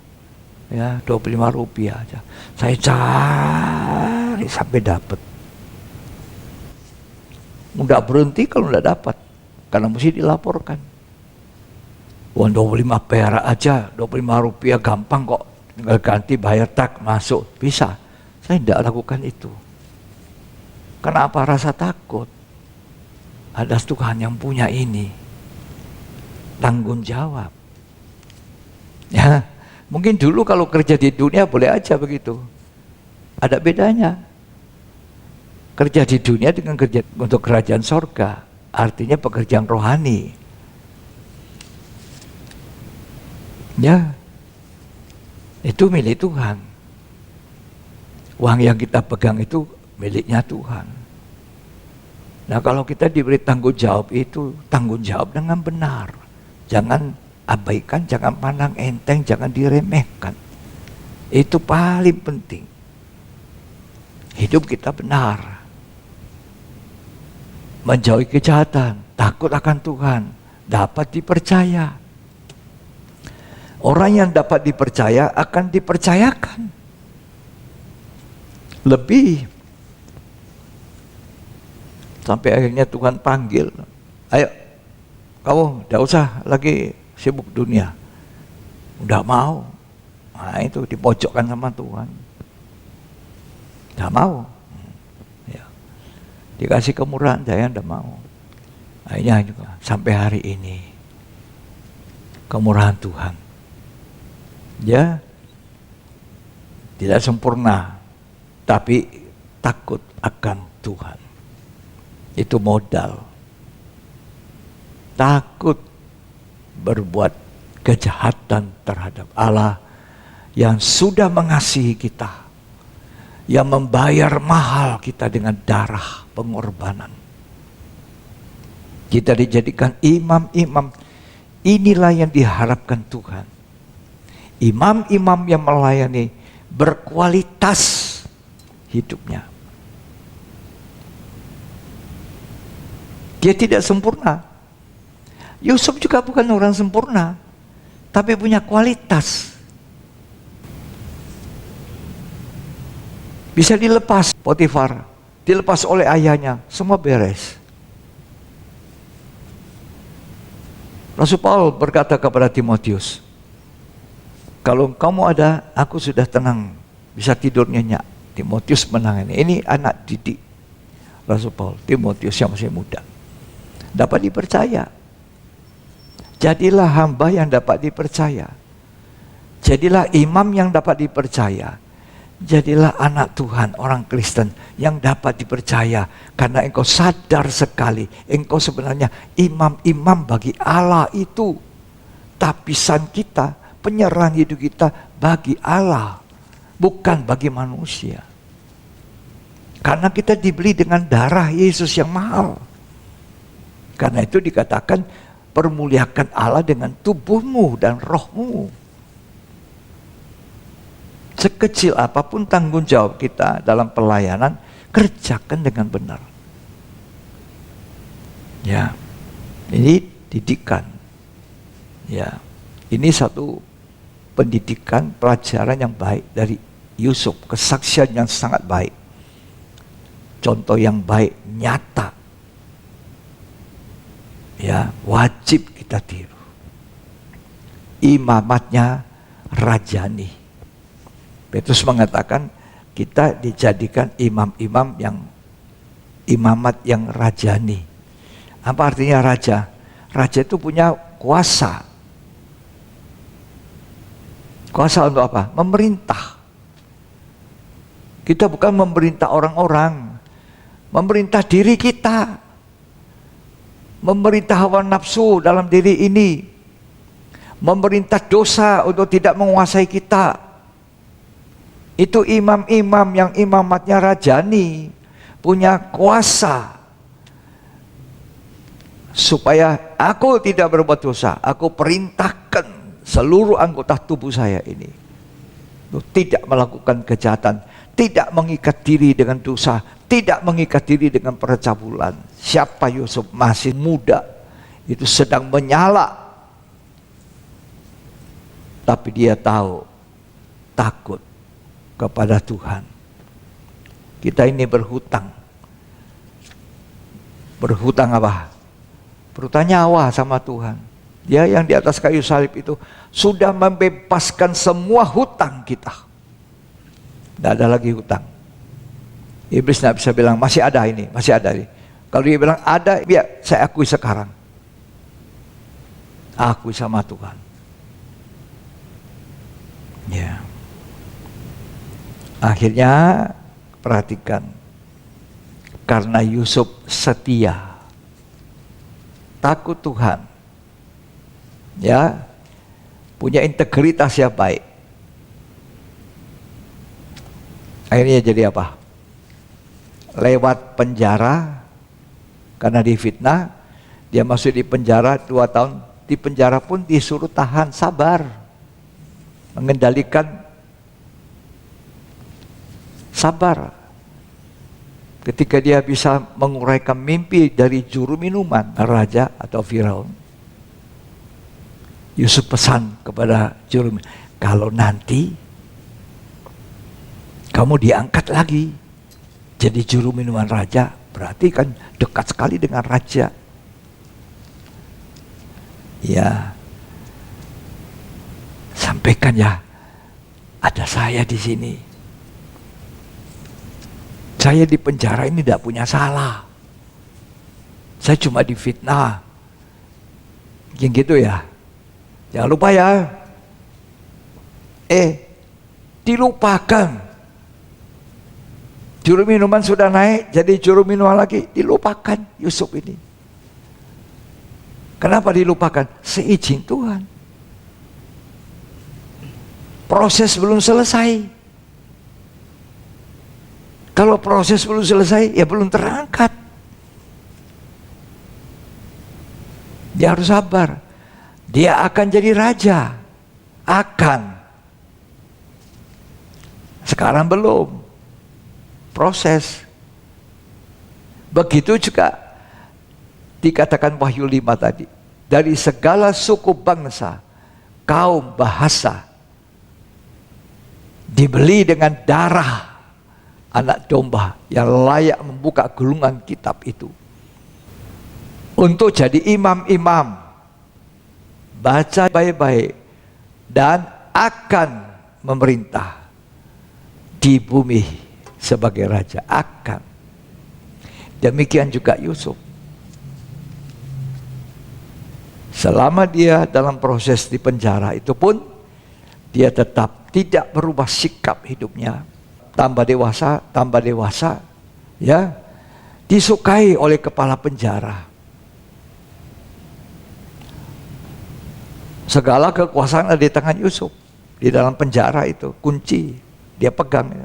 ya 25 rupiah aja. Saya cari sampai dapat. Nggak berhenti kalau nggak dapat, karena mesti dilaporkan. Uang 25 perak aja, 25 rupiah gampang kok tinggal ganti bayar tak masuk, bisa. Saya tidak lakukan itu. Kenapa? Rasa takut. Ada Tuhan yang punya ini, tanggung jawab. Ya, mungkin dulu kalau kerja di dunia boleh aja begitu. Ada bedanya. Kerja di dunia dengan kerja untuk kerajaan sorga, artinya pekerjaan rohani. Ya, itu milik Tuhan. Uang yang kita pegang itu miliknya Tuhan. Nah, kalau kita diberi tanggung jawab itu, tanggung jawab dengan benar. Jangan abaikan, jangan pandang enteng, jangan diremehkan. Itu paling penting. Hidup kita benar. Menjauhi kejahatan, takut akan Tuhan, dapat dipercaya. Orang yang dapat dipercaya akan dipercayakan. Lebih. Sampai akhirnya Tuhan panggil, ayo kamu tidak usah lagi sibuk dunia. Udah mau. Nah itu dipojokkan sama Tuhan. Tidak mau. Ya. Dikasih kemurahan, saya tidak mau. Akhirnya juga sampai hari ini kemurahan Tuhan. Ya, tidak sempurna, tapi takut akan Tuhan. Itu modal. Takut berbuat kejahatan terhadap Allah yang sudah mengasihi kita, yang membayar mahal kita dengan darah pengorbanan. Kita dijadikan imam-imam. Inilah yang diharapkan Tuhan. Imam-imam yang melayani berkualitas hidupnya. Dia tidak sempurna. Yusuf juga bukan orang sempurna, tapi punya kualitas. Bisa dilepas Potifar, dilepas oleh ayahnya, semua beres. Rasul Paul berkata kepada Timotius, kalau kamu ada, aku sudah tenang, bisa tidur nyenyak. Timotius menangani. Ini anak didik Rasul Paul, Timotius yang masih muda. Dapat dipercaya. Jadilah hamba yang dapat dipercaya. Jadilah imam yang dapat dipercaya. Jadilah anak Tuhan, orang Kristen yang dapat dipercaya. Karena engkau sadar sekali, engkau sebenarnya imam-imam bagi Allah itu. Tapisan kita, penyerahan hidup kita bagi Allah, bukan bagi manusia. Karena kita dibeli dengan darah Yesus yang mahal. Karena itu dikatakan permuliakan Allah dengan tubuhmu dan rohmu. Sekecil apapun tanggung jawab kita dalam pelayanan, kerjakan dengan benar. Ya, ini didikan. Ya, ini satu pendidikan, pelajaran yang baik dari Yusuf, kesaksian yang sangat baik, contoh yang baik, nyata, ya wajib kita tiru. Imamatnya rajani. Petrus mengatakan kita dijadikan imam-imam yang imamat yang rajani. Apa artinya raja? Raja itu punya kuasa. Kuasa untuk apa? Memerintah. Kita bukan memerintah orang-orang, memerintah diri kita, memerintah hawa nafsu dalam diri ini, memerintah dosa untuk tidak menguasai kita. Itu imam-imam yang imamatnya rajani, punya kuasa. Supaya aku tidak berbuat dosa, aku perintahkan seluruh anggota tubuh saya ini untuk tidak melakukan kejahatan, tidak mengikat diri dengan dosa, tidak mengikat diri dengan percabulan. Siapa Yusuf? Masih muda, itu sedang menyala, tapi dia tahu, takut kepada Tuhan. Kita ini berhutang. Berhutang apa? Berhutang nyawa sama Tuhan. Dia yang di atas kayu salib itu sudah membebaskan semua hutang kita. Tidak ada lagi hutang. Iblis tidak bisa bilang masih ada ini, masih ada ini. Kalau dia bilang ada, ya saya akui sekarang. Akui sama Tuhan. Ya. Akhirnya perhatikan, karena Yusuf setia, takut Tuhan, ya, punya integritas yang baik. Akhirnya jadi apa? Lewat penjara, karena difitnah, dia masuk di penjara 2 tahun. Di penjara pun disuruh tahan, sabar, mengendalikan, sabar. Ketika dia bisa menguraikan mimpi dari juru minuman, raja atau Firaun, Yusuf pesan kepada juru minuman, kalau nanti kamu diangkat lagi jadi juru minuman raja, berarti kan dekat sekali dengan raja. Ya, sampaikan ya, ada saya di sini. Saya di penjara ini tidak punya salah. Saya cuma difitnah. Yang gitu ya. Jangan lupa ya. Dilupakan. Juru minuman sudah naik, jadi juru minuman lagi. Dilupakan Yusuf ini. Kenapa dilupakan? Seizin Tuhan. Proses belum selesai. Kalau proses belum selesai, ya belum terangkat. Dia harus sabar. Dia akan jadi raja. Akan. Sekarang belum. Proses. Begitu juga dikatakan Wahyu 5 tadi. Dari segala suku bangsa, kaum, bahasa, dibeli dengan darah anak domba yang layak membuka gulungan kitab itu. Untuk jadi imam-imam. Baca baik-baik. Dan akan memerintah di bumi sebagai raja. Akan. Demikian juga Yusuf. Selama dia dalam proses di penjara itu pun, dia tetap tidak berubah sikap hidupnya. Tambah dewasa, ya, disukai oleh kepala penjara. Segala kekuasaan ada di tangan Yusuf. Di dalam penjara itu, kunci, dia pegang.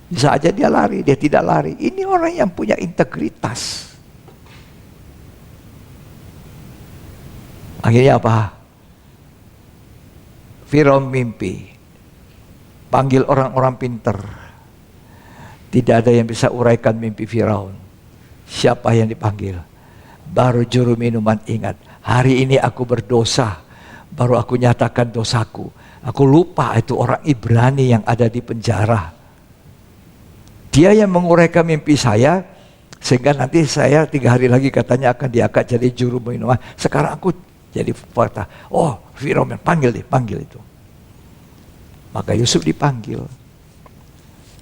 Bisa aja dia lari, dia tidak lari. Ini orang yang punya integritas. Akhirnya apa? Firaun mimpi. Panggil orang-orang pinter. Tidak ada yang bisa uraikan mimpi Firaun. Siapa yang dipanggil? Baru juru minuman ingat. Hari ini aku berdosa. Baru aku nyatakan dosaku. Aku lupa itu orang Ibrani yang ada di penjara. Dia yang menguraikan mimpi saya. Sehingga nanti saya 3 hari lagi katanya akan diangkat jadi juru minuman. Sekarang aku jadi fakta. Oh, Firaun panggil itu. Maka Yusuf dipanggil.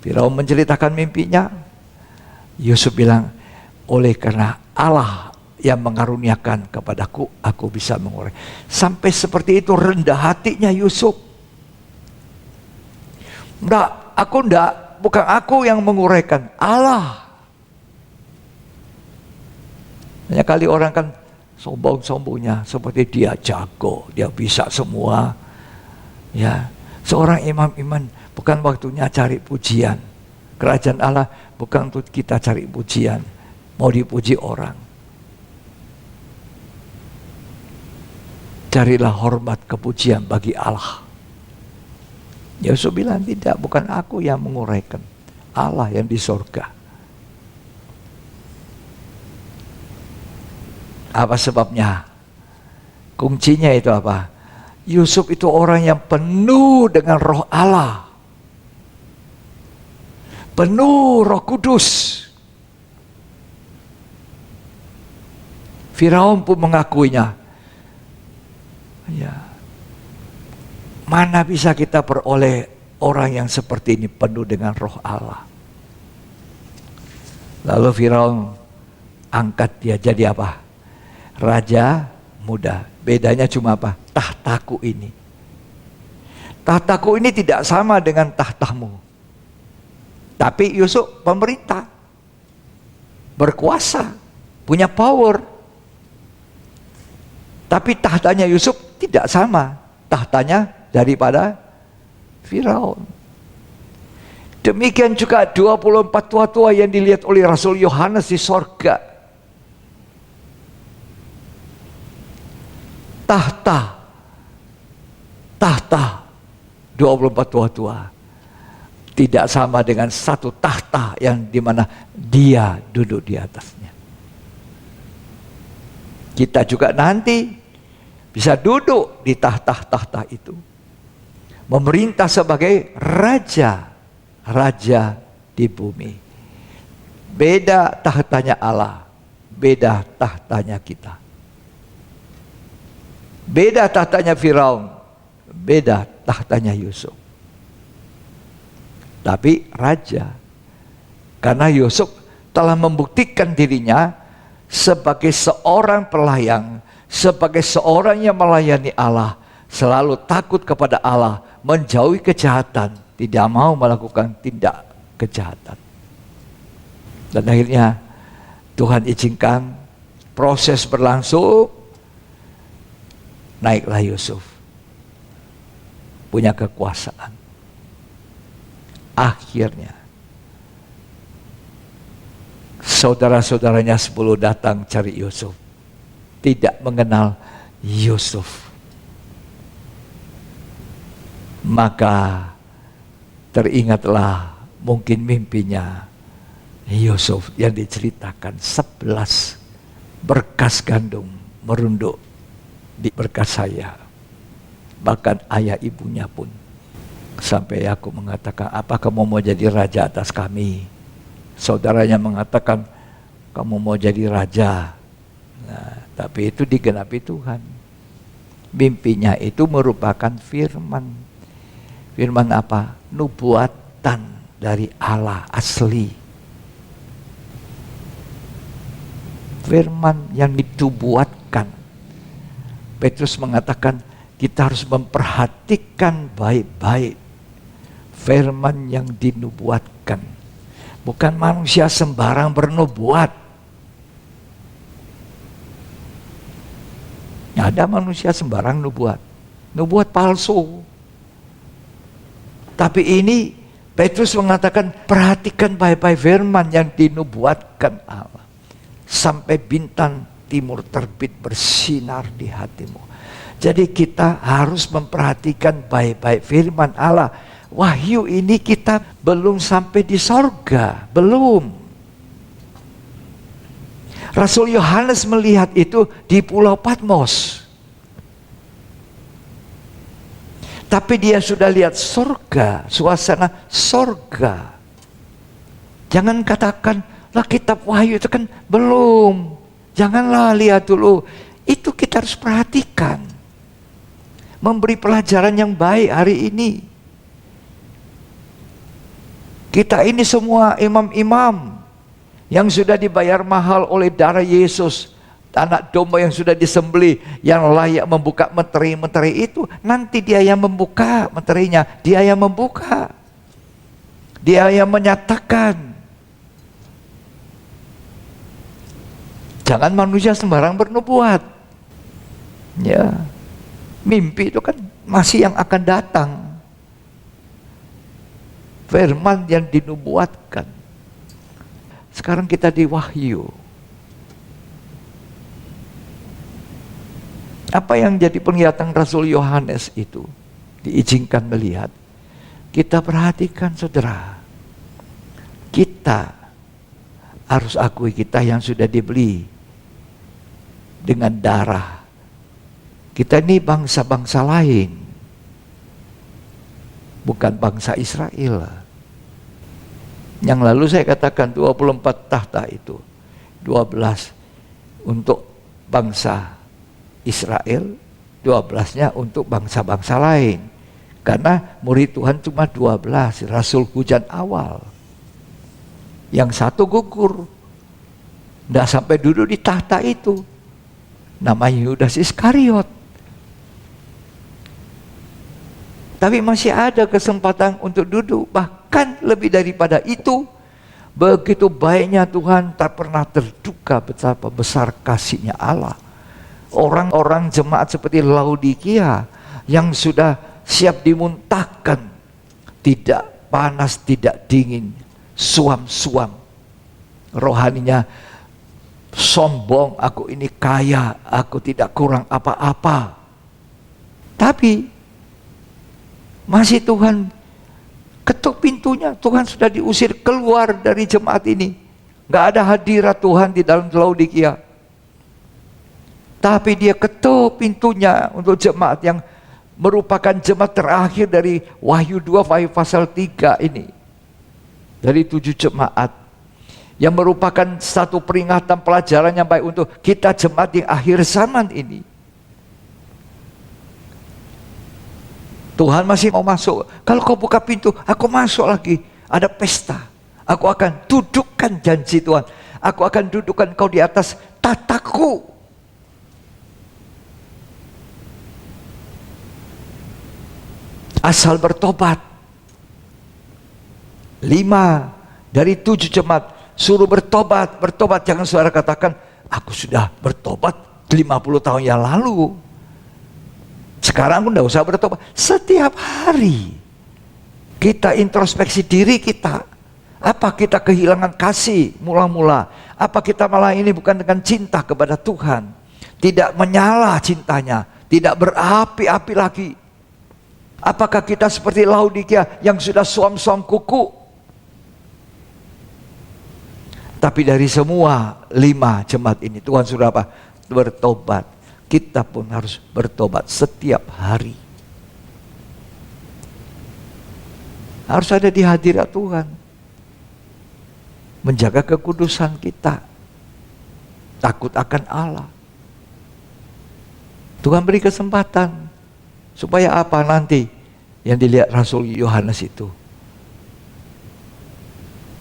Firaun menceritakan mimpinya. Yusuf bilang, oleh karena Allah yang mengaruniakan kepadaku, aku bisa mengurai. Sampai seperti itu rendah hatinya Yusuf. Bukan aku yang menguraikan, Allah. Banyak kali orang kan sombong-sombongnya seperti dia jago, dia bisa semua. Ya, seorang imam-imam bukan waktunya cari pujian. Kerajaan Allah bukan untuk kita cari pujian, mau dipuji orang. Carilah hormat kepujian bagi Allah. Yusuf bilang tidak, bukan aku yang menguraikan, Allah yang di sorga. Apa sebabnya? Kuncinya itu apa? Yusuf itu orang yang penuh dengan roh Allah. Penuh Roh Kudus. Firaun pun mengakuinya. Ya. Mana bisa kita peroleh orang yang seperti ini penuh dengan roh Allah. Lalu Firaun angkat dia jadi apa? Raja muda. Bedanya cuma apa? Tahtaku ini. Tahtaku ini tidak sama dengan tahtamu. Tapi Yusuf pemerintah. Berkuasa. Punya power. Tapi tahtanya Yusuf tidak sama. Tahtanya daripada Firaun. Demikian juga 24 tua-tua yang dilihat oleh Rasul Yohanes di sorga. Tahta 24 tua-tua tidak sama dengan satu tahta yang dimana dia duduk di atasnya. Kita juga nanti bisa duduk di tahta-tahta itu. Memerintah sebagai raja di bumi. Beda tahtanya Allah, beda tahtanya kita. Beda tahtanya Firaun, beda tahtanya Yusuf. Tapi raja, karena Yusuf telah membuktikan dirinya sebagai seorang pelayang, sebagai seorang yang melayani Allah, selalu takut kepada Allah, menjauhi kejahatan, tidak mau melakukan tindak kejahatan. Dan akhirnya Tuhan izinkan proses berlangsung, naiklah Yusuf, punya kekuasaan. Akhirnya saudara-saudaranya 10 datang cari Yusuf, tidak mengenal Yusuf. Maka teringatlah mungkin mimpinya Yusuf yang diceritakan 11 berkas gandum merunduk di berkas saya. Bahkan ayah ibunya pun. Sampai aku mengatakan, apa kamu mau jadi raja atas kami? Saudaranya mengatakan, kamu mau jadi raja. Nah, tapi itu digenapi Tuhan. Mimpinya itu merupakan firman. Firman apa? Nubuatan dari Allah asli. Firman yang ditubuatkan. Petrus mengatakan, kita harus memperhatikan baik-baik firman yang dinubuatkan. Bukan manusia sembarang bernubuat. Ada manusia sembarang nubuat. Nubuat palsu. Tapi ini Petrus mengatakan, perhatikan baik-baik firman yang dinubuatkan Allah. Sampai bintang timur terbit bersinar di hatimu. Jadi kita harus memperhatikan baik-baik firman Allah. Wahyu ini kita belum sampai di sorga, belum. Rasul Yohanes melihat itu di Pulau Patmos. Tapi dia sudah lihat sorga, suasana sorga. Jangan katakan, lah kitab Wahyu itu kan belum. Janganlah lihat dulu. Itu kita harus perhatikan. Memberi pelajaran yang baik hari ini. Kita ini semua imam-imam yang sudah dibayar mahal oleh darah Yesus. Anak domba yang sudah disembelih, yang layak membuka meteri-meteri itu. Nanti dia yang membuka materinya, dia yang membuka. Dia yang menyatakan. Jangan manusia sembarang bernubuat. Ya. Mimpi itu kan masih yang akan datang. Firman yang dinubuatkan. Sekarang kita di Wahyu. Apa yang jadi penglihatan Rasul Yohanes itu diizinkan melihat. Kita perhatikan saudara. Kita harus akui kita yang sudah dibeli dengan darah. Kita ini bangsa-bangsa lain. Bukan bangsa Israel. Yang lalu saya katakan 24 tahta itu. 12 untuk bangsa Israel, 12-nya untuk bangsa-bangsa lain. Karena murid Tuhan cuma 12, rasul hujan awal. Yang satu gugur, tidak sampai duduk di tahta itu. Namanya Yudas Iskariot. Tapi masih ada kesempatan untuk duduk. Bahkan lebih daripada itu, begitu baiknya Tuhan, tak pernah terduga betapa besar kasih-Nya Allah. Orang-orang jemaat seperti Laodikia yang sudah siap dimuntahkan, tidak panas, tidak dingin, suam-suam. Rohaninya sombong, aku ini kaya, aku tidak kurang apa-apa. Tapi masih Tuhan ketuk pintunya. Tuhan sudah diusir keluar dari jemaat ini. Gak ada hadirat Tuhan di dalam Laodikia. Tapi dia ketuk pintunya untuk jemaat yang merupakan jemaat terakhir dari Wahyu 2 pasal 3 ini. Dari 7 jemaat. Yang merupakan satu peringatan pelajaran yang baik untuk kita jemaat di akhir zaman ini. Tuhan masih mau masuk. Kalau kau buka pintu, aku masuk lagi. Ada pesta. Aku akan dudukkan janji Tuhan. Aku akan dudukkan kau di atas tataku. Asal bertobat. 5 dari 7 jemaat suruh bertobat. Bertobat, jangan saudara katakan, aku sudah bertobat 50 tahun yang lalu. Sekarang pun tidak usah bertobat. Setiap hari kita introspeksi diri kita. Apa kita kehilangan kasih mula-mula? Apa kita malah ini bukan dengan cinta kepada Tuhan? Tidak menyala cintanya, tidak berapi-api lagi. Apakah kita seperti Laodikia yang sudah suam-suam kuku? Tapi dari semua 5 jemaat ini Tuhan sudah apa? Bertobat. Kita pun harus bertobat setiap hari. Harus ada di hadirat Tuhan. Menjaga kekudusan kita. Takut akan Allah. Tuhan beri kesempatan. Supaya apa nanti yang dilihat Rasul Yohanes itu?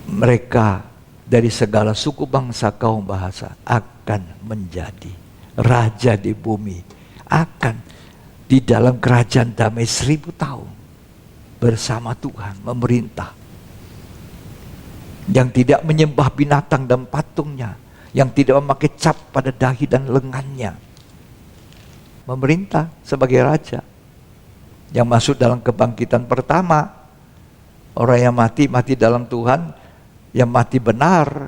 Mereka dari segala suku, bangsa, kaum, bahasa akan menjadi raja di bumi, akan di dalam kerajaan damai 1000 tahun bersama Tuhan memerintah, yang tidak menyembah binatang dan patungnya, yang tidak memakai cap pada dahi dan lengannya, memerintah sebagai raja, yang masuk dalam kebangkitan pertama. Orang yang mati dalam Tuhan, yang mati benar,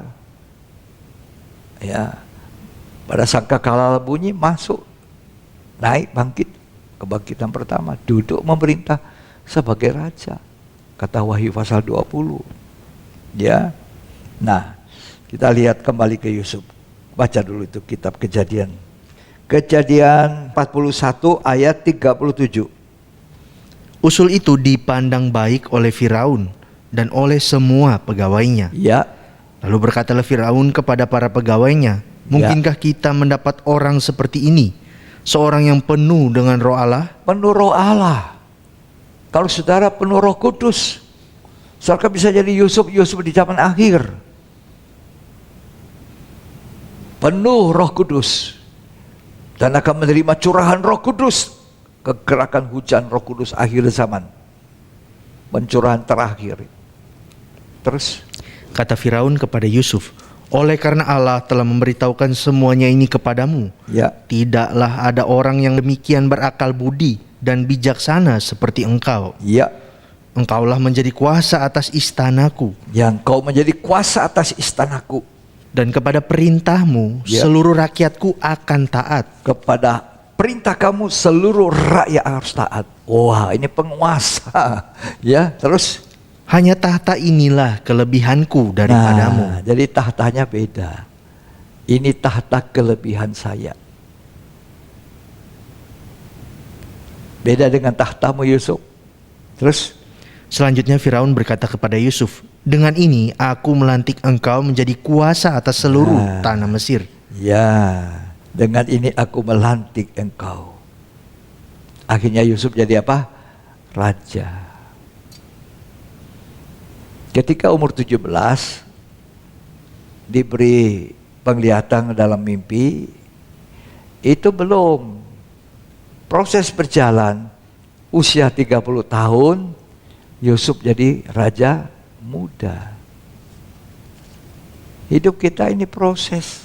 ya, pada sangkakala bunyi masuk, naik, bangkit, kebangkitan pertama, duduk memerintah sebagai raja. Kata Wahyu pasal 20. Ya. Nah, kita lihat kembali ke Yusuf. Baca dulu itu kitab Kejadian. Kejadian 41 ayat 37. Usul itu dipandang baik oleh Firaun dan oleh semua pegawainya. Ya. Lalu berkatalah Firaun kepada para pegawainya, mungkinkah kita mendapat orang seperti ini? Seorang yang penuh dengan roh Allah? Penuh roh Allah. Kalau saudara penuh Roh Kudus, saudara bisa jadi Yusuf di zaman akhir. Penuh Roh Kudus. Dan akan menerima curahan Roh Kudus. Kegerakan hujan Roh Kudus akhir zaman. Pencurahan terakhir. Terus? Kata Firaun kepada Yusuf, oleh karena Allah telah memberitahukan semuanya ini kepadamu, ya, tidaklah ada orang yang demikian berakal budi dan bijaksana seperti engkau. Ya. Engkaulah menjadi kuasa atas istanaku. Yang kau menjadi kuasa atas istanaku. Dan kepada perintahmu seluruh rakyatku akan taat. Kepada perintah kamu seluruh rakyat harus taat. Wah, ini penguasa. Ya, terus? Hanya tahta inilah kelebihanku daripadamu. Nah, jadi tahtanya beda. Ini tahta kelebihan saya. Beda dengan tahtamu Yusuf. Terus? Selanjutnya Firaun berkata kepada Yusuf, dengan ini aku melantik engkau menjadi kuasa atas seluruh tanah Mesir. Ya, dengan ini aku melantik engkau. Akhirnya Yusuf jadi apa? Raja. Ketika umur 17 diberi penglihatan dalam mimpi, itu belum proses berjalan. Usia 30 tahun Yusuf jadi raja muda. Hidup kita ini proses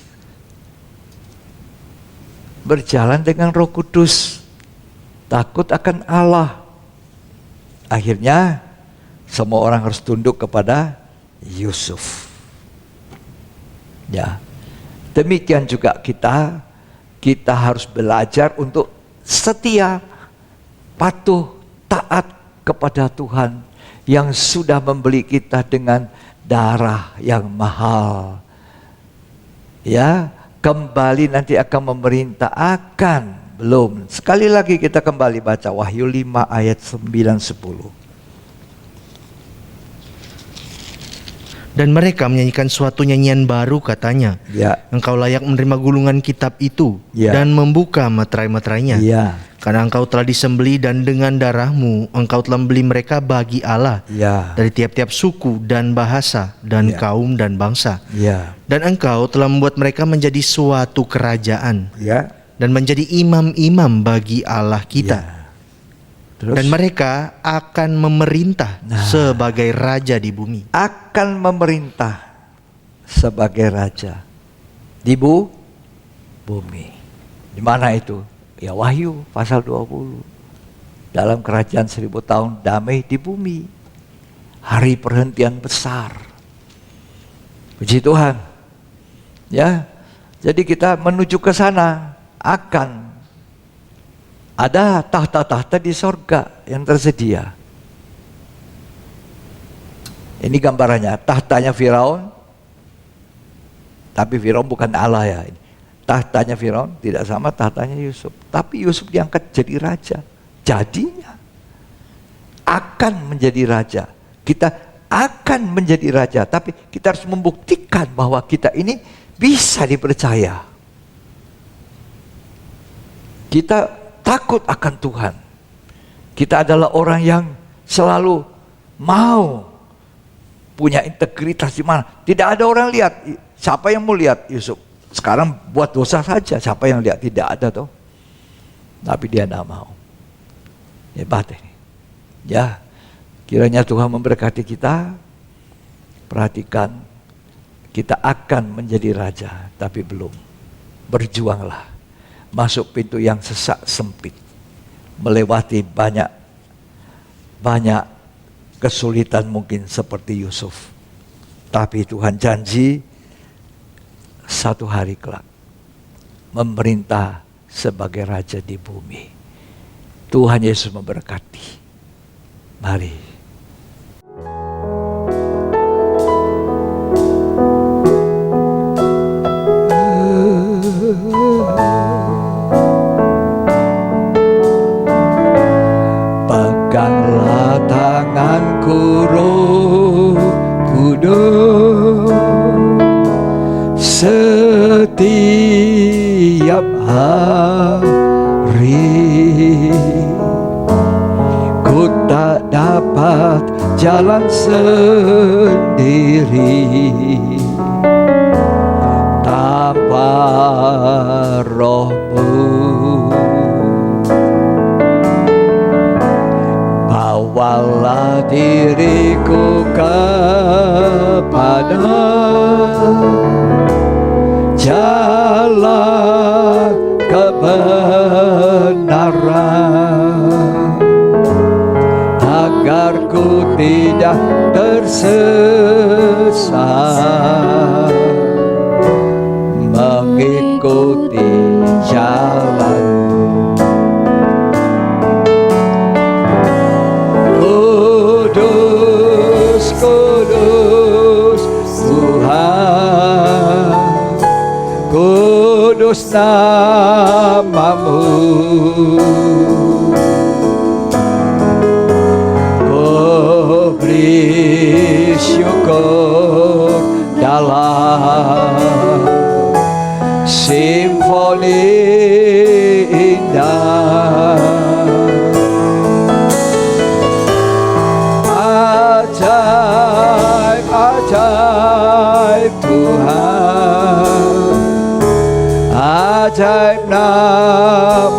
berjalan dengan Roh Kudus, takut akan Allah. Akhirnya semua orang harus tunduk kepada Yusuf. Ya, demikian juga kita harus belajar untuk setia, patuh, taat kepada Tuhan yang sudah membeli kita dengan darah yang mahal. Ya, kembali nanti akan memerintah, belum. Sekali lagi kita kembali baca Wahyu 5 ayat 9-10. Dan mereka menyanyikan suatu nyanyian baru, katanya. Ya. Engkau layak menerima gulungan kitab itu, Ya. dan membuka meterai-meterainya. Ya. Karena engkau telah disembelih, dan dengan darahmu engkau telah membeli mereka bagi Allah, Ya. dari tiap-tiap suku dan bahasa dan Ya. kaum dan bangsa. Ya. Dan engkau telah membuat mereka menjadi suatu kerajaan, Ya. dan menjadi imam-imam bagi Allah kita. Ya. Terus Dan mereka akan memerintah sebagai raja di bumi. akan memerintah sebagai raja di bumi. Di mana itu? Ya, Wahyu pasal 20. Dalam kerajaan 1000 tahun damai di bumi. Hari perhentian besar. Puji Tuhan. Ya. Jadi kita menuju ke sana, akan ada tahta-tahta di sorga yang tersedia. Ini gambarannya, tahtanya Firaun. Tapi Firaun bukan Allah ya. Tahtanya Firaun tidak sama tahtanya Yusuf. Tapi Yusuf diangkat jadi raja. Jadinya akan menjadi raja. Kita akan menjadi raja. Tapi kita harus membuktikan bahwa kita ini bisa dipercaya. Kita takut akan Tuhan. Kita adalah orang yang selalu mau punya integritas di mana. Tidak ada orang lihat. Siapa yang mau lihat Yusuf? Sekarang buat dosa saja. Siapa yang lihat? Tidak ada toh. Tapi dia tidak mau. Hebat ini. Ya, kiranya Tuhan memberkati kita. Perhatikan, kita akan menjadi raja, tapi belum. Berjuanglah. Masuk pintu yang sesak sempit, melewati banyak kesulitan mungkin seperti Yusuf. Tapi Tuhan janji satu hari kelak memerintah sebagai raja di bumi. Tuhan Yesus memberkati. Mari. Peganglah tanganku, Roh Kudus, setiap hari. Ku tak dapat jalan sendiri tanpa Roh-Mu. Bawalah diriku kepada jalan kebenaran, agar ku tidak tersesat mengikuti jalan. Kudus, kudus Tuhan, kudus nama-Mu. Ku beri syukur dalam simfoni indah. ajaib Tuhan, ajaib nama-Mu,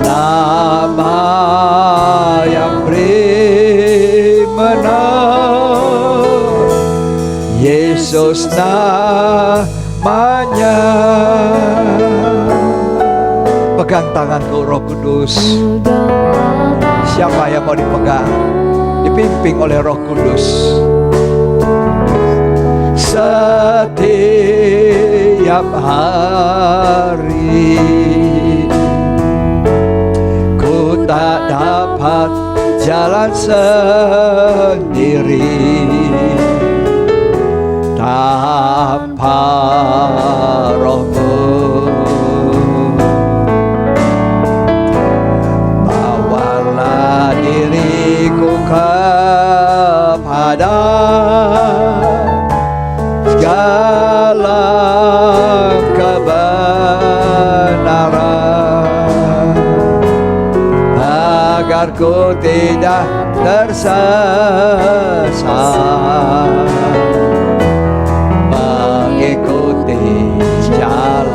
nama yang beri menang, Yesus namanya. Pegang tanganku Roh Kudus. Siapa yang mau dipegang? Dipimpin oleh Roh Kudus. Setiap hari ku tak dapat jalan sendiri tanpa Roh-Mu. Bawalah diriku kepada segala kebenaran, agar ku tidak tersesat, mengikuti jalan.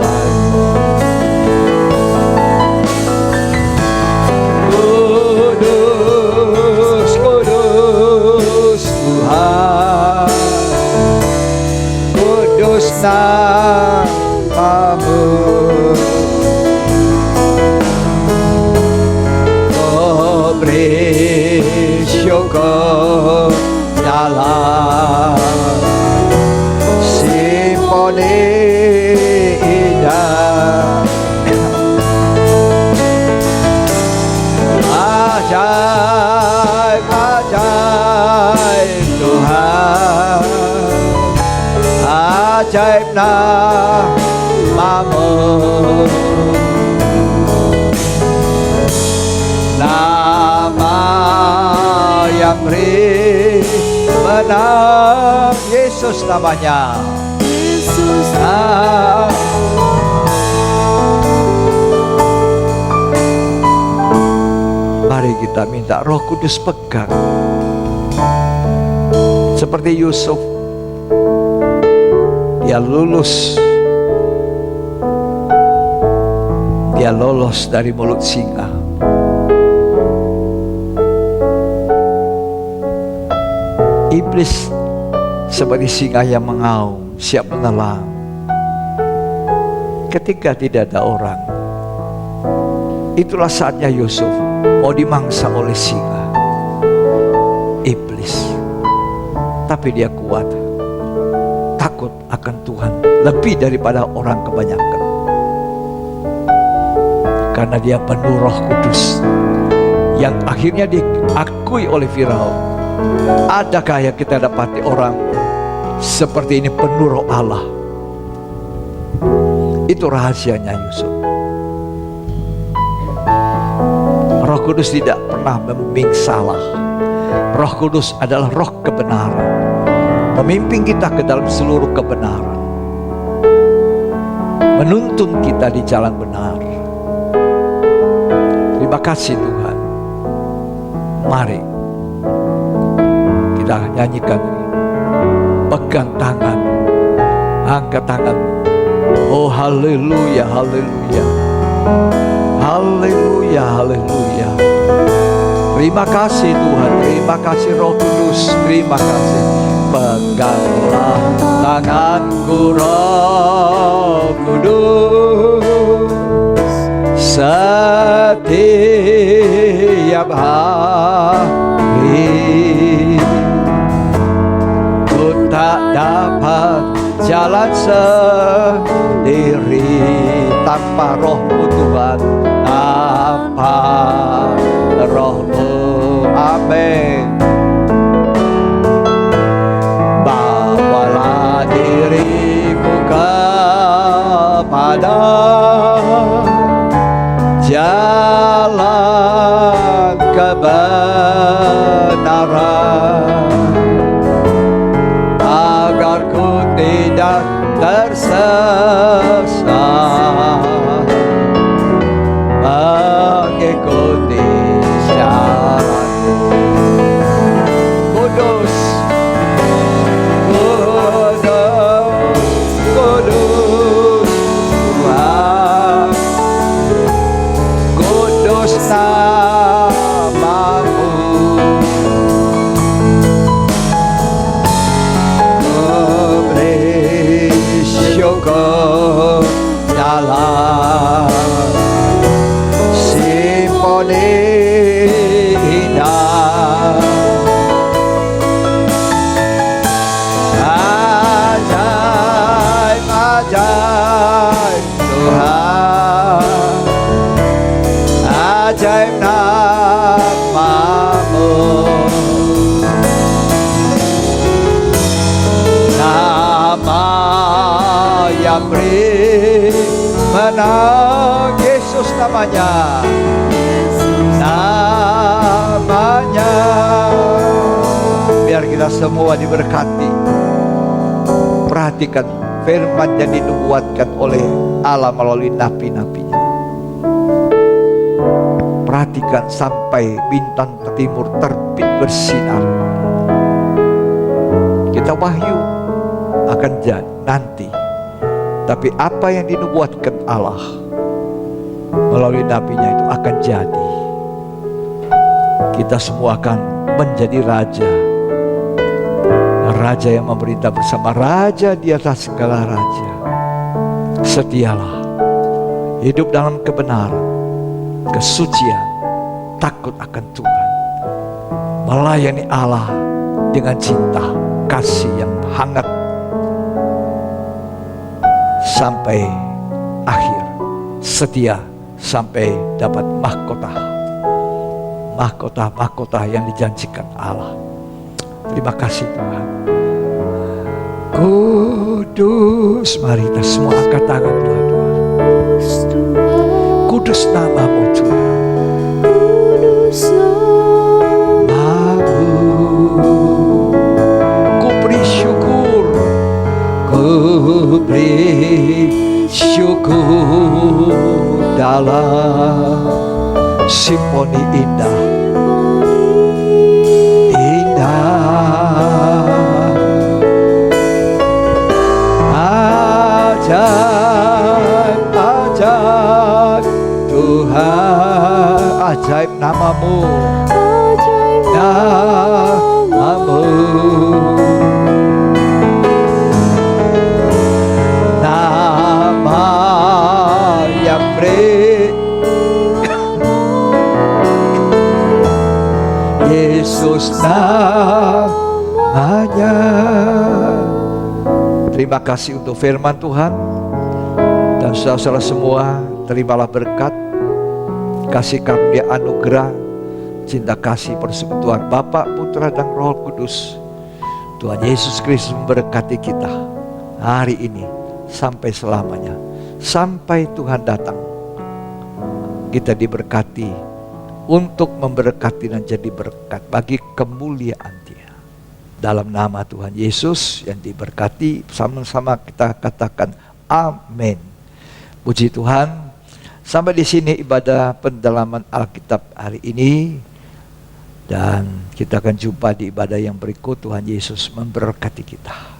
Kudus, kudus Tuhan, kudus nama-Mu. Oh, beri syukur dalam simfoni indah. Ajaib, ajaib Tuhan, ajaib nama-Mu, nama yang beri menang, Yesus namanya. Mari kita minta Roh Kudus pegang. Seperti Yusuf, dia lulus, dia lolos dari mulut singa. Iblis seperti singa yang mengaum, siap menelan. Ketika tidak ada orang, itulah saatnya Yusuf mau dimangsa oleh singa, iblis. Tapi dia kuat, takut akan Tuhan lebih daripada orang kebanyakan. Karena dia penuh Roh Kudus yang akhirnya diakui oleh Firaun. Adakah yang kita dapati orang seperti ini penuh Roh Allah? Itu rahasianya Yusuf. Roh Kudus tidak pernah membimbing salah. Roh Kudus adalah roh kebenaran, memimpin kita ke dalam seluruh kebenaran, menuntun kita di jalan benar. Terima kasih Tuhan. Mari kita nyanyikan ini. Pegang tangan, angkat tangan. Oh haleluya, haleluya, haleluya, haleluya. Terima kasih Tuhan, terima kasih Roh Kudus, terima kasih. Peganglah tanganku Roh Kudus, setiap hari ku tak dapat jalan sendiri tanpa Roh-Mu Tuhan, tanpa Roh-Mu. Amin. Bawalah diriku kepada jalan kebenaran, agar ku tidak tersesat, mengikuti jalan. Nah, Yesus namanya. Namanya. Biar kita semua diberkati. Perhatikan firman yang dinubuatkan oleh Allah melalui nabi-nabinya. Perhatikan sampai bintang timur terbit bersinar. Kita wahyu akan jadi nanti. Tapi apa yang dinubuatkan Allah melalui nabinya itu akan jadi. Kita semua akan menjadi raja. Raja yang memerintah bersama raja di atas segala raja. Setialah, hidup dalam kebenaran, kesucian, takut akan Tuhan, melayani Allah dengan cinta, kasih yang hangat sampai akhir, setia sampai dapat mahkota yang dijanjikan Allah. Terima kasih Tuhan. Kudus, mari kita semua angkat tangan doa-doa. Kudus namamu Tuhan. Namamu, ku beri syukur, dalam simfoni indah. Ajaib Tuhan, ajaib namamu, nama yang beri Yesus namanya. Terima kasih untuk firman Tuhan. Dan saudara-saudara semua, terimalah berkat, kasih karunia anugerah, cinta kasih persekutuan Bapa, Putra dan Roh Kudus. Tuhan Yesus Kristus memberkati kita hari ini sampai selamanya. Sampai Tuhan datang, kita diberkati untuk memberkati dan jadi berkat bagi kemuliaan Dia. Dalam nama Tuhan Yesus yang diberkati, sama-sama kita katakan amin. Puji Tuhan. Sampai di sini ibadah pendalaman Alkitab hari ini. Dan kita akan jumpa di ibadah yang berikut. Tuhan Yesus memberkati kita.